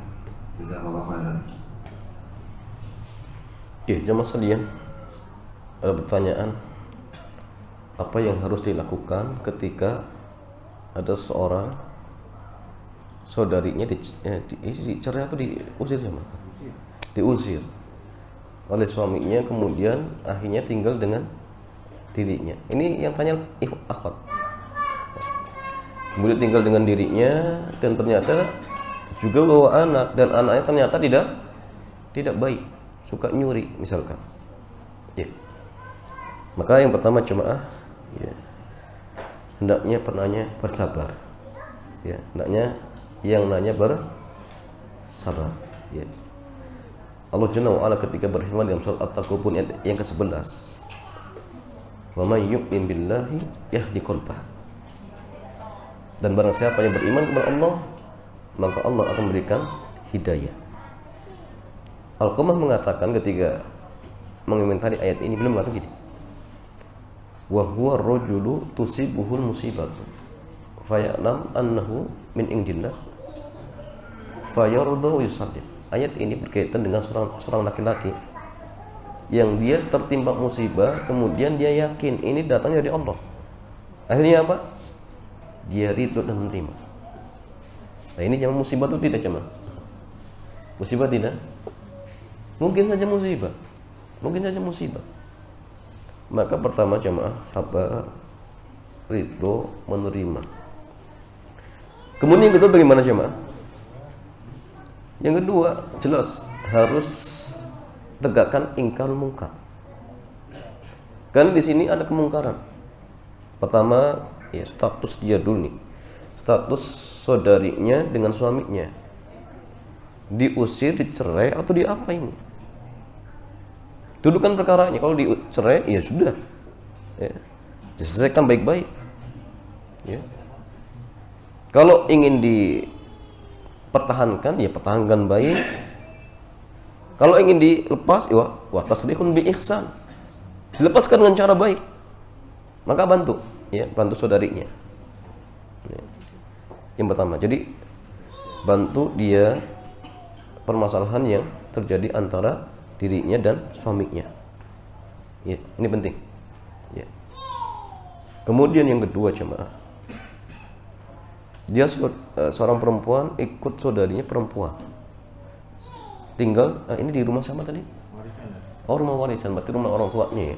Jazakallahu khairan. Jemaah sekalian, ada pertanyaan, apa yang harus dilakukan ketika ada seorang saudarinya dicerai atau diusir jemaah? Diusir oleh suaminya, kemudian akhirnya tinggal dengan dirinya. Ini yang tanya akhwat. Kemudian tinggal dengan dirinya dan ternyata juga bawa anak, dan anaknya ternyata tidak baik, suka nyuri misalkan. Ya. Maka yang pertama jemaah, ya, hendaknya penanya bersabar. Ya, hendaknya yang nanya bersabar. Ya. Allah Jalla wa Ala ketika berfirman dalam surat At-Taghabun yang ke-11, "Wa may yu'min billahi yahdi qalbah." Dan barang siapa yang beriman kepada Allah, maka Allah akan memberikan hidayah. Al-Qamah mengatakan ketika mengomentari ayat ini, beliau mengatakan gini, "Wa huwa ar-rajulu tusibuhul musibatu faya'lam annahu min indillah fayarda wa yusaddiq." Ayat ini berkaitan dengan seorang laki-laki yang dia tertimpa musibah, kemudian dia yakin ini datangnya dari Allah. Akhirnya apa? Dia ridho dan menerima. Nah, ini jemaah musibah itu tidak jemaah. Musibah tidak? Mungkin saja musibah. Mungkin saja musibah. Maka pertama jemaah, sabar, ridho, menerima. Kemudian yang kedua bagaimana jemaah? Yang kedua jelas harus tegakkan ingkar mungkar. Karena di sini ada kemungkaran. Pertama, ya status dia dulu nih. Status saudarinya dengan suaminya. Diusir, dicerai atau diapa ini? Dudukan perkaranya. Kalau dicerai, ya sudah. Ya. Diselesaikan baik-baik. Ya. Kalau ingin dipertahankan, ya pertahankan baik. Kalau ingin dilepas, ya wa tasrihun bi ihsan. Dilepaskan dengan cara baik. Maka bantu, ya, bantu saudarinya. Ya. Yang pertama, jadi bantu dia permasalahan yang terjadi antara dirinya dan suaminya. Ya, ini penting. Ya. Kemudian yang kedua jemaah, dia seorang perempuan ikut saudarinya perempuan tinggal, ini di rumah sama tadi? Warisan. Oh, rumah warisan, berarti rumah orang tuanya ya.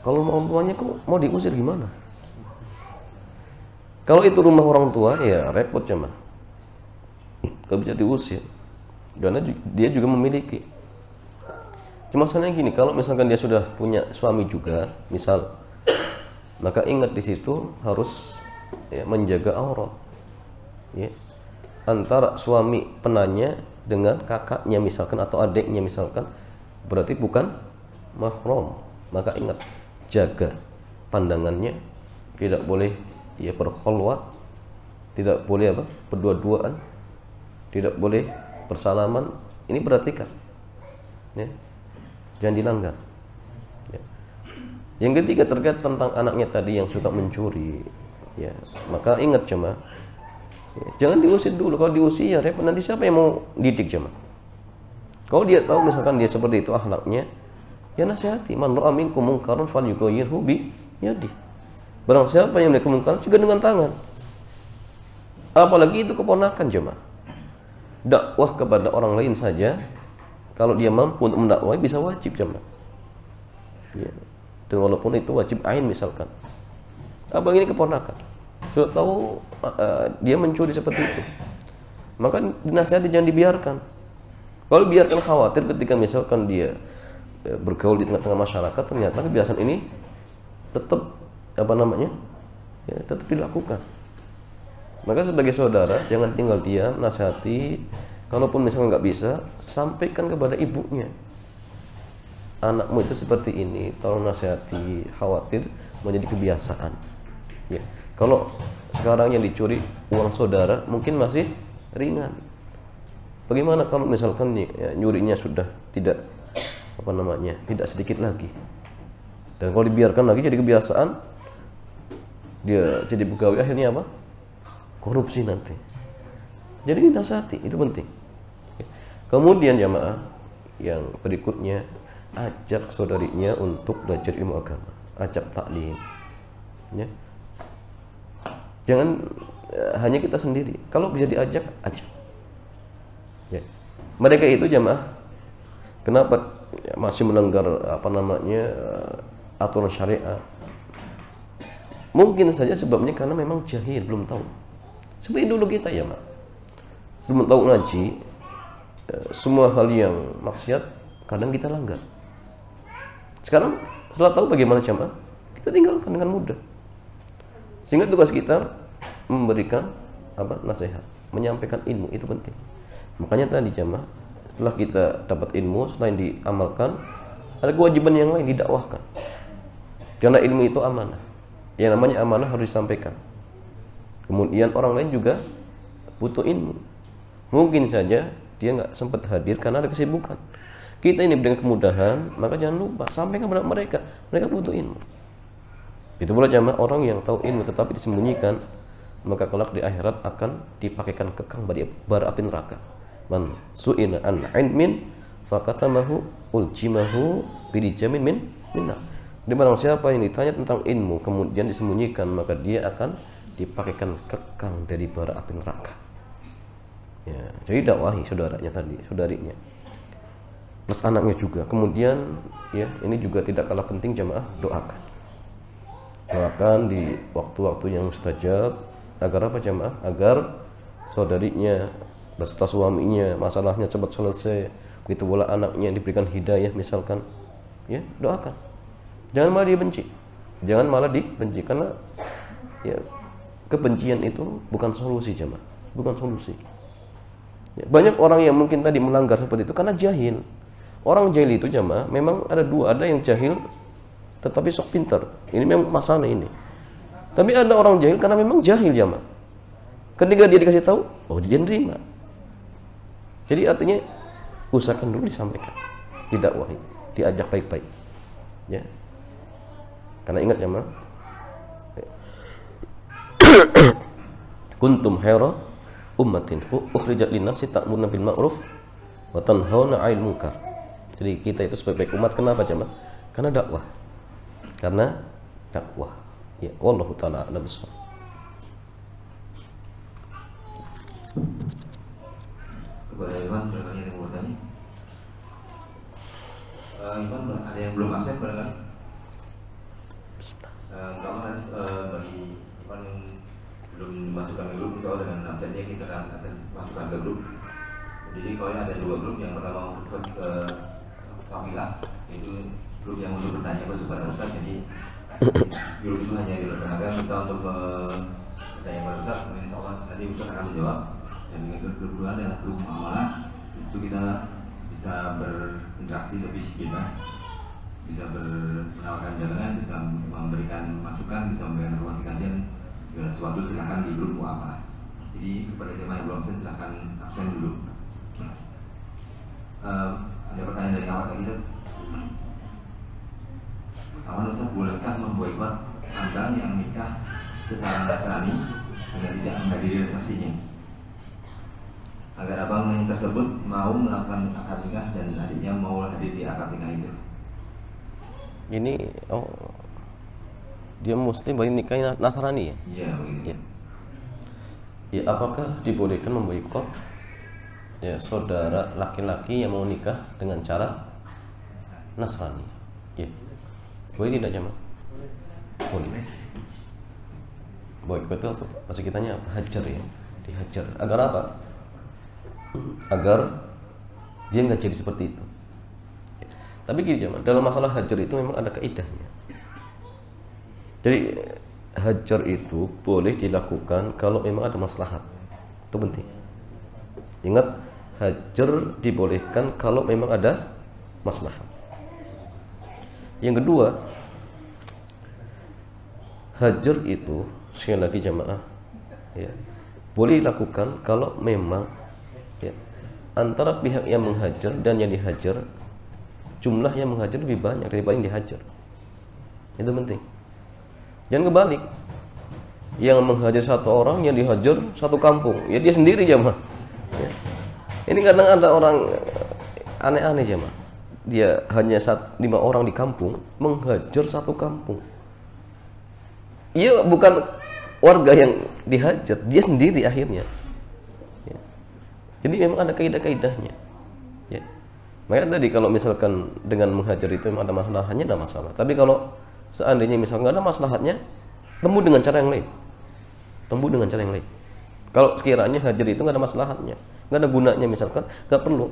Kalau rumah orang tuanya kok mau diusir gimana? Kalau itu rumah orang tua ya repot jemaah. Gak bisa diusir karena dia juga memiliki. Cuma masalahnya gini, kalau misalkan dia sudah punya suami juga misal, maka ingat di situ harus, ya, menjaga aurat, ya, antara suami penanya dengan kakaknya misalkan atau adiknya misalkan, berarti bukan mahram. Maka ingat, jaga pandangannya, tidak boleh ya berkholwat, tidak boleh apa berdua-duaan, tidak boleh bersalaman. Ini perhatikan, ya, jangan dilanggar. Ya. Yang ketiga terkait tentang anaknya tadi yang suka mencuri, ya, maka ingat jemaah, ya, jangan diusir dulu. Kalau diusir ya repot, nanti siapa yang mau didik jemaah? Kalau dia tahu misalkan dia seperti itu akhlaknya, ya nasihati. Man ra'a minkum munkaran falyughayyirhu bi yadihi. Barang siapa yang melihat kemungkaran juga dengan tangan. Apalagi itu keponakan jemaah. Dakwah kepada orang lain saja, kalau dia mampu untuk mendakwai bisa wajib jemaah. Ya. Dan walaupun itu wajib ain misalkan. Abang ini keponakan, sudah tahu dia mencuri seperti itu, maka dinasihati jangan dibiarkan. Kalau biarkan khawatir ketika misalkan dia bergaul di tengah-tengah masyarakat, ternyata kebiasaan ini tetap ya, tetap dilakukan. Maka sebagai saudara jangan tinggal diam, nasihati. Kalaupun misalnya nggak bisa, sampaikan kepada ibunya, anakmu itu seperti ini, tolong nasihati, khawatir menjadi kebiasaan. Ya. Kalau sekarang yang dicuri uang saudara mungkin masih ringan. Bagaimana kalau misalkan ya, nyurinya sudah tidak tidak sedikit lagi, dan kalau dibiarkan lagi jadi kebiasaan, dia jadi pegawai, akhirnya apa? Korupsi nanti. Jadi dinasihati, itu penting. Kemudian jamaah yang berikutnya, ajak saudarinya untuk belajar ilmu agama, ajak taklim, ya. Jangan hanya kita sendiri. Kalau bisa diajak, ajak. Ya. Mereka itu jamaah, kenapa masih melanggar aturan syariat? Mungkin saja sebabnya karena memang jahil, belum tahu. Seperti dulu kita ya, Mak. Sebelum tahu ngaji, semua hal yang maksiat kadang kita langgar. Sekarang setelah tahu bagaimana jamaah, kita tinggalkan dengan mudah. Sehingga tugas kita memberikan nasihat, menyampaikan ilmu, itu penting. Makanya tadi jamaah, setelah kita dapat ilmu, selain diamalkan, ada kewajiban yang lain, didakwahkan. Karena ilmu itu amanah. Yang namanya amanah harus disampaikan. Kemudian orang lain juga butuh ilmu. Mungkin saja dia nggak sempat hadir karena ada kesibukan. Kita ini dengan kemudahan, maka jangan lupa sampaikan kepada mereka. Mereka butuh ilmu. Itu pula jamaah, orang yang tahu ilmu tetapi disembunyikan, maka kelak di akhirat akan dipakaikan kekang bara api neraka. Man su'ina an ilmin fakatamahu uljimahu bidijamin minna. Di barang siapa yang ditanya tentang ilmu kemudian disembunyikan, maka dia akan dipakaikan kekang dari bara api neraka. Ya, jadi dakwahi saudaranya tadi, saudarinya. Plus anaknya juga. Kemudian ya, ini juga tidak kalah penting jamaah, doakan. Doakan di waktu-waktu yang mustajab agar apa jamaah? Agar saudarinya beserta suaminya masalahnya cepat selesai. Begitu pula anaknya diberikan hidayah misalkan. Ya, doakan. Jangan malah dibenci. Jangan malah dibenci karena ya, kebencian itu bukan solusi jamaah, bukan solusi. Ya, banyak orang yang mungkin tadi melanggar seperti itu karena jahil. Orang jahil itu jamaah memang ada dua, ada yang jahil tetapi sok pintar. Ini memang masalah ini. Tapi ada orang jahil karena memang jahil jamaah. Ketika dia dikasih tahu, oh dia nerima. Jadi artinya usahakan dulu disampaikan, didakwahi, diajak baik-baik. Ya. Karena ingat jamaah, kuntum khaira ummatin ukhrijat linnasi ta'muruna bil ma'ruf wa tanhauna 'anil munkar. Jadi kita itu sebagai umat, kenapa jemaah? Karena dakwah. Karena dakwah. Ya, wallahu taala a'lam bissawab. Kepada Iwan, barangkali yang mau bertanya. Iwan, ada yang belum akses barangkali? Kalau bagi Iwan yang belum dimasukkan ke grup, insya Allah dengan absennya kita akan masukkan ke grup. Jadi kalau ada dua grup, yang pertama untuk ke Familah, itu grup yang untuk bertanya kepada Ustaz. Jadi grup itu hanya diperkenalkan kita untuk bertanya kepada Ustaz. Insya Allah nanti Ustaz akan menjawab. Dan dengan grup kedua adalah grup muamalah. Di situ kita bisa berinteraksi lebih bebas, bisa menawarkan jalangan, bisa memberikan masukan, bisa memberikan informasi kajian, segala sesuatu silahkan di grup muamalah. Jadi kepada jemaah yang belum absen silahkan absen dulu. Ada pertanyaan dari awal tadi. Awan Ustaz, bolehkah memboikot Anda yang nikah secara Nasrani agar tidak menghadiri resepsinya? Agar abang tersebut mau melakukan akad nikah dan adiknya mau hadir di akad nikah itu. Ini dia muslim bagi nikah Nasrani ya? Iya, begitu. Ya. Ya, apakah dibolehkan memboikot ya saudara laki-laki yang mau nikah dengan cara Nasrani? Ya. Boleh tidak jemaah? Boleh. Boikot itu apa? Maksud kitanya hajar ya, dihajar. Agar apa? Agar dia nggak jadi seperti itu. Ya. Tapi gini jemaah, dalam masalah hajar itu memang ada kaidahnya. Jadi hajar itu boleh dilakukan kalau memang ada maslahat. Itu penting. Ingat, hajar dibolehkan kalau memang ada maslahat. Yang kedua, hajar itu sekali lagi jamaah ya, boleh dilakukan kalau memang ya, antara pihak yang menghajar dan yang dihajar, jumlah yang menghajar lebih banyak daripada yang dihajar. Itu penting. Jangan kebalik. Yang menghajar satu orang, yang dihajar satu kampung. Ya dia sendiri jamaah. Ya. Ini kadang ada orang aneh-aneh jamaah. Dia hanya 5 orang di kampung menghajar satu kampung. Ia bukan warga yang dihajar, dia sendiri akhirnya. Ya. Jadi memang ada kaidah-kaidahnya. Ya. Makanya tadi kalau misalkan dengan menghajar itu memang ada masalahnya, ada masalah. Tapi kalau seandainya misalkan nggak ada maslahatnya, temu dengan cara yang lain. Temu dengan cara yang lain. Kalau sekiranya hajar itu nggak ada maslahatnya, nggak ada gunanya misalkan, nggak perlu.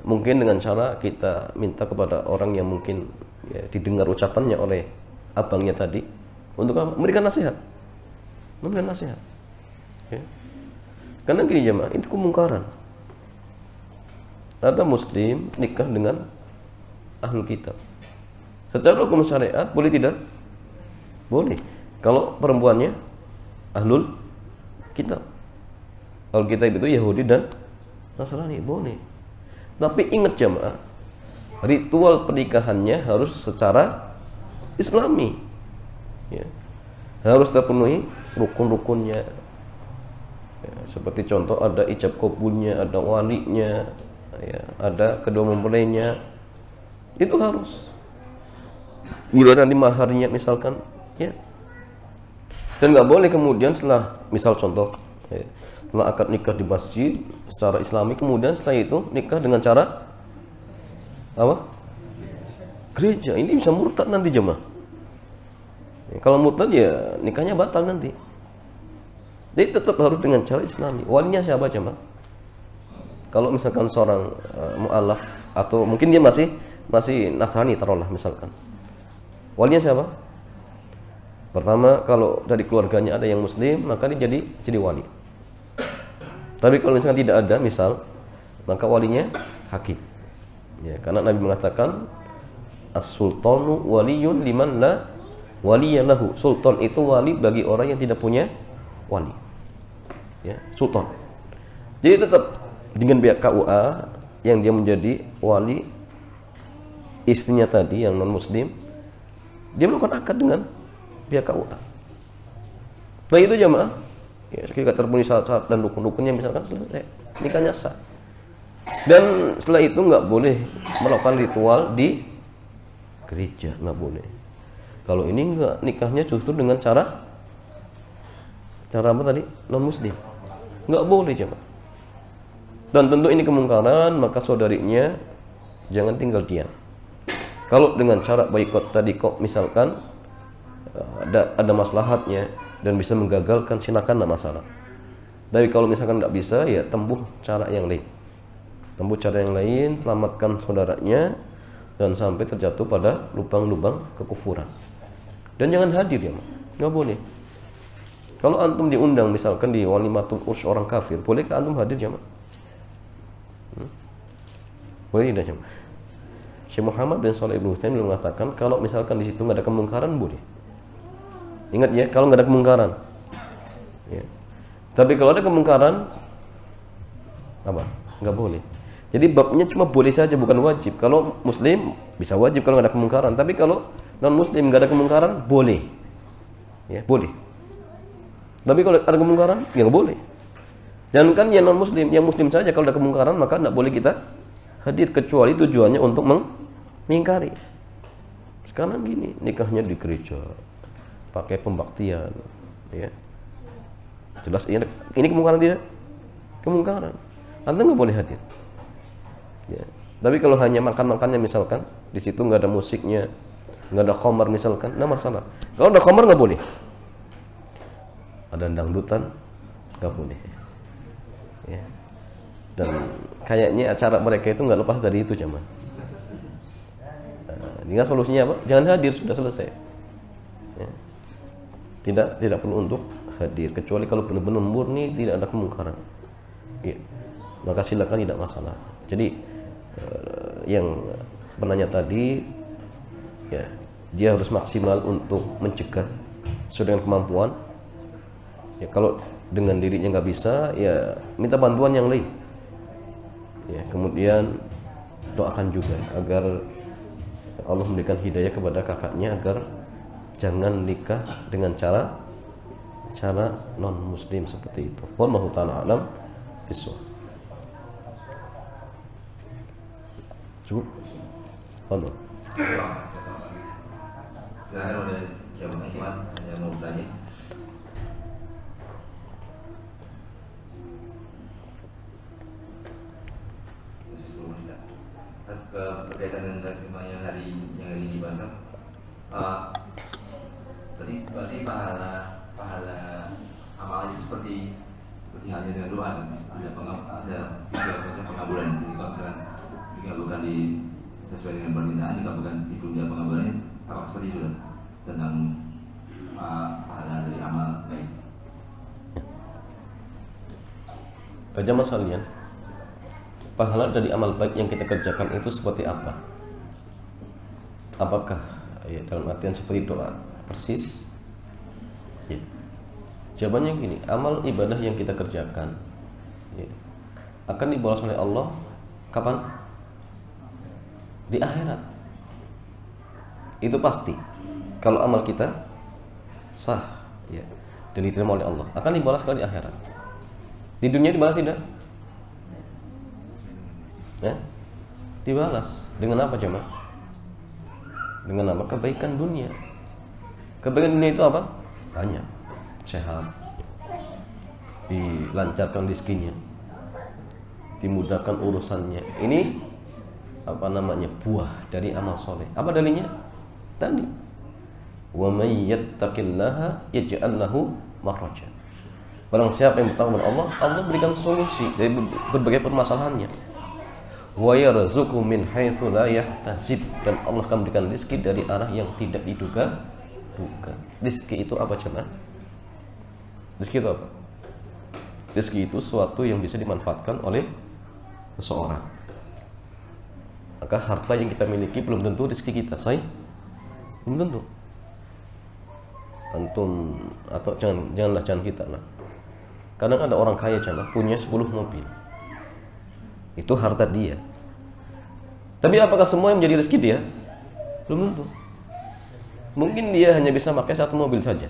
Mungkin dengan cara kita minta kepada orang yang mungkin ya, didengar ucapannya oleh abangnya tadi untuk memberikan nasihat. Memberikan nasihat. Ya. Karena gini jemaah, itu kemungkaran. Ada muslim nikah dengan ahlul kitab. Secara hukum syariat boleh tidak? Boleh. Kalau perempuannya ahlul kitab. Ahlul kitab itu Yahudi dan Nasrani, boleh. Tapi ingat jemaah, ritual pernikahannya harus secara Islami. Ya. Harus terpenuhi rukun-rukunnya. Ya, seperti contoh ada ijab kabulnya, ada walinya, ya, ada kedua mempelainya. Itu harus. Bila nanti maharnya misalkan, ya. Dan nggak boleh kemudian setelah, misal contoh, ya, setelah akad nikah di masjid secara Islami, kemudian setelah itu nikah dengan cara apa? Gereja. Ini bisa murtad nanti jemaah. Ya, kalau murtad ya nikahnya batal nanti. Jadi tetap harus dengan cara Islami. Walinya siapa jemaah? Kalau misalkan seorang mu'alaf atau mungkin dia masih Nasrani taruhlah misalkan. Walinya siapa? Pertama, kalau dari keluarganya ada yang muslim, maka dia jadi wali. Tapi kalau misalkan tidak ada, misal, maka walinya hakim. Ya, karena Nabi mengatakan as-sultanu waliyun liman la waliyalahu. Sultan itu wali bagi orang yang tidak punya wali. Ya, sultan. Jadi tetap dengan pihak KUA yang dia menjadi wali istrinya tadi yang non muslim, dia melakukan akad dengan pihak KUA. Nah itu jamaah, ya, ketika terpenuhi syarat dan rukun-rukunnya misalkan selesai, nikahnya sah. Dan setelah itu nggak boleh melakukan ritual di gereja, nggak boleh. Kalau ini nggak, nikahnya justru dengan cara apa tadi? Non muslim, nggak boleh jamaah. Dan tentu ini kemungkaran, maka saudarinya jangan tinggal diam. Kalau dengan cara boikot tadi kok misalkan ada maslahatnya dan bisa menggagalkan, silakan, tidak masalah. Tapi kalau misalkan tidak bisa, ya tempuh cara yang lain. Tempuh cara yang lain, selamatkan saudaranya dan sampai terjatuh pada lubang-lubang kekufuran. Dan jangan hadir ya, nggak boleh. Kalau antum diundang misalkan di walimatul urs orang kafir, bolehkah antum hadir jamaah? Boleh tidak jamaah? Syekh Muhammad bin Shalih Ibnu Utsaimin mengatakan kalau misalkan di situ nggak ada kemungkaran boleh. Ingat ya, kalau nggak ada kemungkaran. Ya. Tapi kalau ada kemungkaran, apa? Nggak boleh. Jadi babnya cuma boleh saja, bukan wajib. Kalau muslim bisa wajib kalau nggak ada kemungkaran. Tapi kalau non muslim nggak ada kemungkaran, boleh. Ya, boleh. Tapi kalau ada kemungkaran, ya nggak boleh. Jangankan yang non muslim, yang muslim saja kalau ada kemungkaran maka nggak boleh kita hadir, kecuali tujuannya untuk mengingkari. Sekarang gini, nikahnya di gereja, pakai pembaktian, ya. Jelas ini kemungkaran tidak? Kemungkaran. Anda nggak boleh hadir. Ya. Tapi kalau hanya makan-makannya misalkan, di situ nggak ada musiknya, nggak ada khamar misalkan, nah masalah. Kalau ada khamar nggak boleh. Ada dangdutan, nggak boleh. Ya. Dan kayaknya acara mereka itu nggak lepas dari itu zaman. Tinggal solusinya apa? Jangan hadir, sudah selesai. Ya. Tidak perlu untuk hadir, kecuali kalau benar-benar murni tidak ada kemungkaran. Ya. Maka silakan, tidak masalah. Jadi yang penanya tadi, ya, dia harus maksimal untuk mencegah sesuai dengan kemampuan. Ya, kalau dengan dirinya nggak bisa, ya minta bantuan yang lain. Ya, kemudian doakan juga agar Allah memberikan hidayah kepada kakaknya agar jangan nikah dengan cara non muslim seperti itu. Wallahu taala alam bisawab. Cukup. Allah. Silakan oleh jamaah ikhwan yang mau bertanya. Berkaitan dengan tema yang hari ini dibahas, tadi berarti pahala amal itu seperti halnya dengan doa, ada tiga proses pengabulan. Jadi kalau misalkan dikabulkan sesuai dengan permintaan, dikabulkan ditunda pengabulannya, apa seperti itu tentang pahala dari amal baik. Jamaah sekalian, pahala dari amal baik yang kita kerjakan itu seperti apa? Apakah ya dalam artian seperti doa persis? Ya. Jawabannya gini, amal ibadah yang kita kerjakan ya, akan dibalas oleh Allah kapan? Di akhirat. Itu pasti. Kalau amal kita sah ya, dan diterima oleh Allah, akan dibalas kali di akhirat. Di dunia dibalas tidak? Ya? Dibalas dengan apa jemaah? Dengan apa? Kebaikan dunia. Kebaikan dunia itu apa? Banyak. Sehat, dilancarkan rezekinya, dimudahkan urusannya. Ini apa namanya? Buah dari amal soleh. Apa dalilnya? Tadi, wa may yattaqillaha yaj'al lahu makhraja. Barang siapa yang bertakwa kepada Allah, Allah berikan solusi dari berbagai permasalahannya. Wa yarzuqhu min haitsu la yahtasib, dan Allah akan berikan rezeki dari arah yang tidak diduga-duga. Rezeki itu apa jemaah? Rezeki itu apa? Rezeki itu sesuatu yang bisa dimanfaatkan oleh seseorang. Maka harta yang kita miliki belum tentu rezeki kita, say. Belum tentu. Antum atau jangan kita lah. Kadang ada orang kaya jemaah punya 10 mobil. Itu harta dia. Tapi apakah semua yang menjadi rezeki dia? Belum tentu. Mungkin dia hanya bisa pakai 1 mobil saja.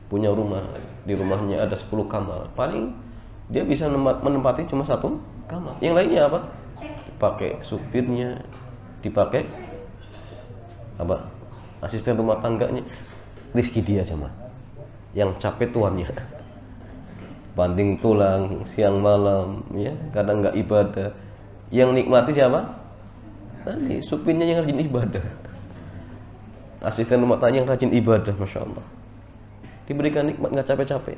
Punya rumah, di rumahnya ada 10 kamar, paling dia bisa menempati cuma 1 kamar. Yang lainnya apa? Dipakai supirnya, dipakai apa? Asisten rumah tangganya. Rezeki dia cuma. Yang capek tuannya. Banting tulang siang malam, ya, kadang nggak ibadah. Yang nikmati siapa? Tadi supirnya yang rajin ibadah. Asisten rumah tangga yang rajin ibadah, masya Allah. Diberikan nikmat nggak capek-capek.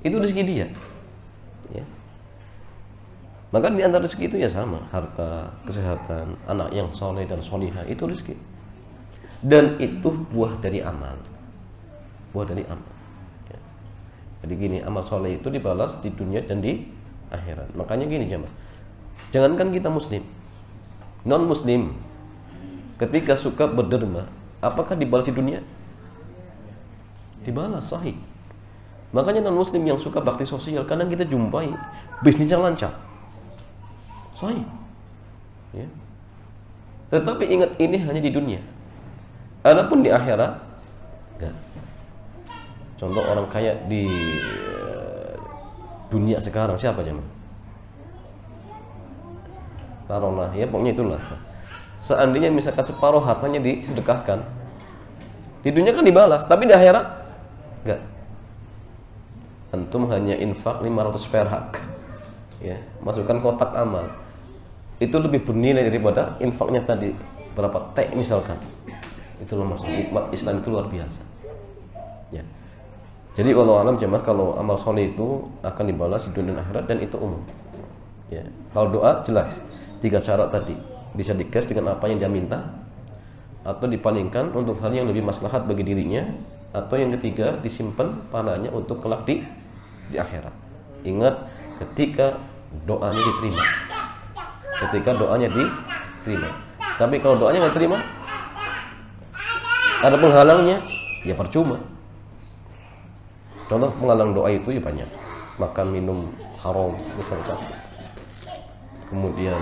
Itu rezeki dia. Ya. Maka di antara rezeki itu ya sama, harta, kesehatan, anak yang soleh dan solihah, itu rezeki. Dan itu buah dari amal. Buah dari amal. Ya. Jadi gini, amal soleh itu dibalas di dunia dan di akhirat. Makanya gini jemaah, jangankan kita muslim, non muslim, ketika suka berderma, apakah dibalas di dunia? Dibalas, sahih. Makanya non muslim yang suka bakti sosial, kadang kita jumpai bisnisnya lancar, sahih ya. Tetapi ingat, ini hanya di dunia. Adapun di akhirat enggak. Contoh orang kaya di dunia sekarang siapa jemaah? Taruhlah ya, pokoknya itulah. Seandainya misalkan separuh hartanya disedekahkan, di dunia kan dibalas, tapi di akhirat enggak. Antum hanya infak 500 perak, ya, masukkan kotak amal. Itu lebih bernilai daripada infaknya tadi berapa teh misalkan. Itulah maksud nikmat Islam, itu luar biasa. Ya. Jadi kalau alam jemaah, kalau amal soleh itu akan dibalas di dunia dan akhirat, dan itu umum. Ya. Kalau doa jelas 3 syarat tadi, bisa digas dengan apa yang dia minta, atau dipalingkan untuk hal yang lebih maslahat bagi dirinya, atau yang ketiga disimpan pahalanya untuk kelak di akhirat. Ingat, ketika doanya diterima, ketika doanya diterima. Tapi kalau doanya nggak diterima, ada penghalangnya, ya percuma. Contoh menghalang doa itu ya banyak. Makan minum haram misalnya. Kemudian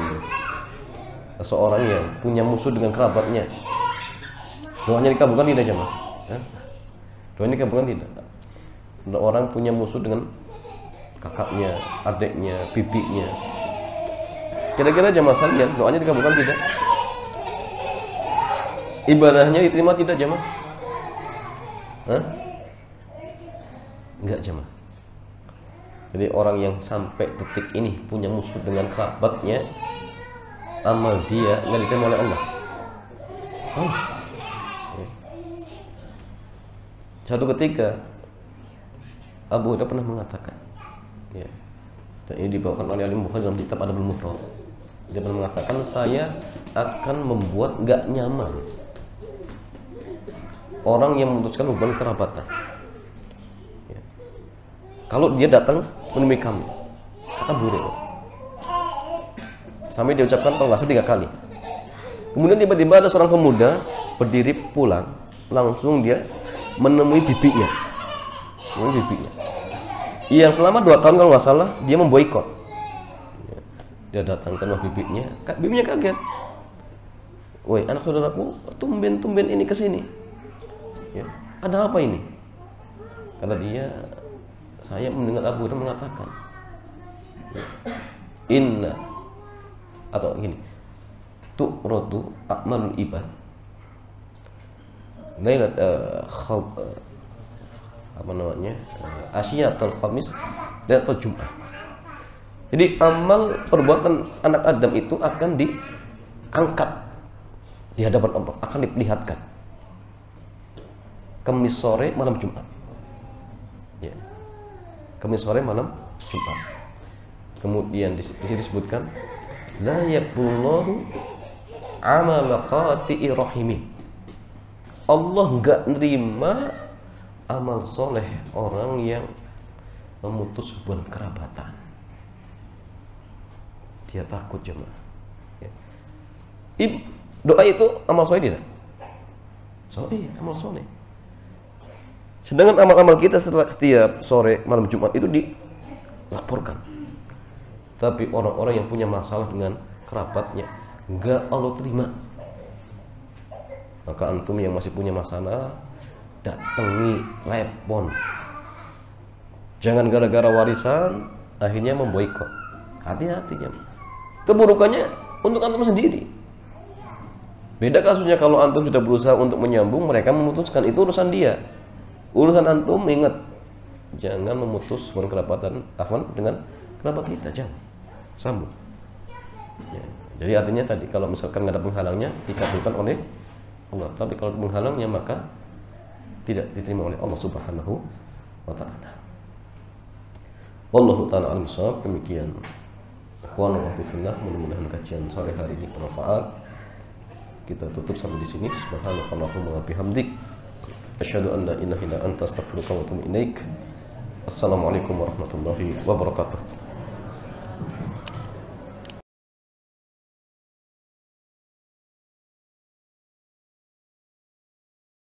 seseorang yang punya musuh dengan kerabatnya, doanya dikabulkan tidak jemaah? Doanya dikabulkan tidak? Ada orang punya musuh dengan kakaknya, adiknya, bibinya. Kira-kira jemaah sekalian, doanya dikabulkan tidak? Ibadahnya diterima tidak jemaah? Enggak jemaah. Jadi orang yang sampai detik ini punya musuh dengan kerabatnya, amal dia nggak diterima oleh Allah. Satu ketika Abu Hurairah pernah mengatakan, ya, dan ini dibawakan oleh Imam Bukhari dalam kitab Adabul Mufrad. Dia pernah mengatakan, saya akan membuat nggak nyaman orang yang memutuskan hubungan kerabatan. Ya. Kalau dia datang menemui kami, kata Abu Hurairah, sampai dia ucapkan kalau nggak salah 3 kali. Kemudian tiba-tiba ada seorang pemuda berdiri pulang, langsung dia menemui bibinya, yang selama 2 tahun kalau nggak salah dia memboikot. Dia datang ke rumah bibinya kaget. Woi, anak saudaraku, tumben ini kesini. Ya, ada apa ini? Kata dia, saya mendengar Abu Hurairah mengatakan, inna, atau gini, tu'radu a'malul ibad lailat asyiatul khamis lailatul jum'ah. Jadi amal perbuatan anak Adam itu akan diangkat di hadapan Allah, akan diperlihatkan Kamis sore malam Jumat. Ya. Kamis sore malam Jumat. Kemudian di sini disebutkan la yaqbulullahu amala qati'i rahimin. Allah enggak nerima amal soleh orang yang memutus hubungan kerabatan. Dia takut jemaah. Ya. Doa itu amal soleh tidak? Soleh, amal soleh. Sedangkan amal-amal kita setiap sore malam Jumat itu dilaporkan. Tapi orang-orang yang punya masalah dengan kerabatnya enggak Allah terima. Maka antum yang masih punya masalah, datangi telepon. Jangan gara-gara warisan akhirnya memboikot. Hati-hati jam. Keburukannya untuk antum sendiri. Beda kasusnya kalau antum sudah berusaha untuk menyambung, mereka memutuskan, itu urusan dia. Urusan antum, ingat, jangan memutus hubungan kerabatan dengan kerabat kita, jangan sambung. Ya. Jadi artinya tadi kalau misalkan nggak ada penghalangnya dikabulkan oleh Allah, tapi kalau menghalangnya maka tidak diterima oleh Allah Subhanahu wa taala. Wallahu taala alim shawab. Demikian ikhwan wa fillah, mudah-mudahan kajian sore hari ini bermanfaat. Kita tutup sampai di sini. Subhanakallahumma wa bihamdik, asyhadu an la ilaha illa anta, astaghfiruka wa atubu ilaik. Assalamualaikum warahmatullahi wabarakatuh.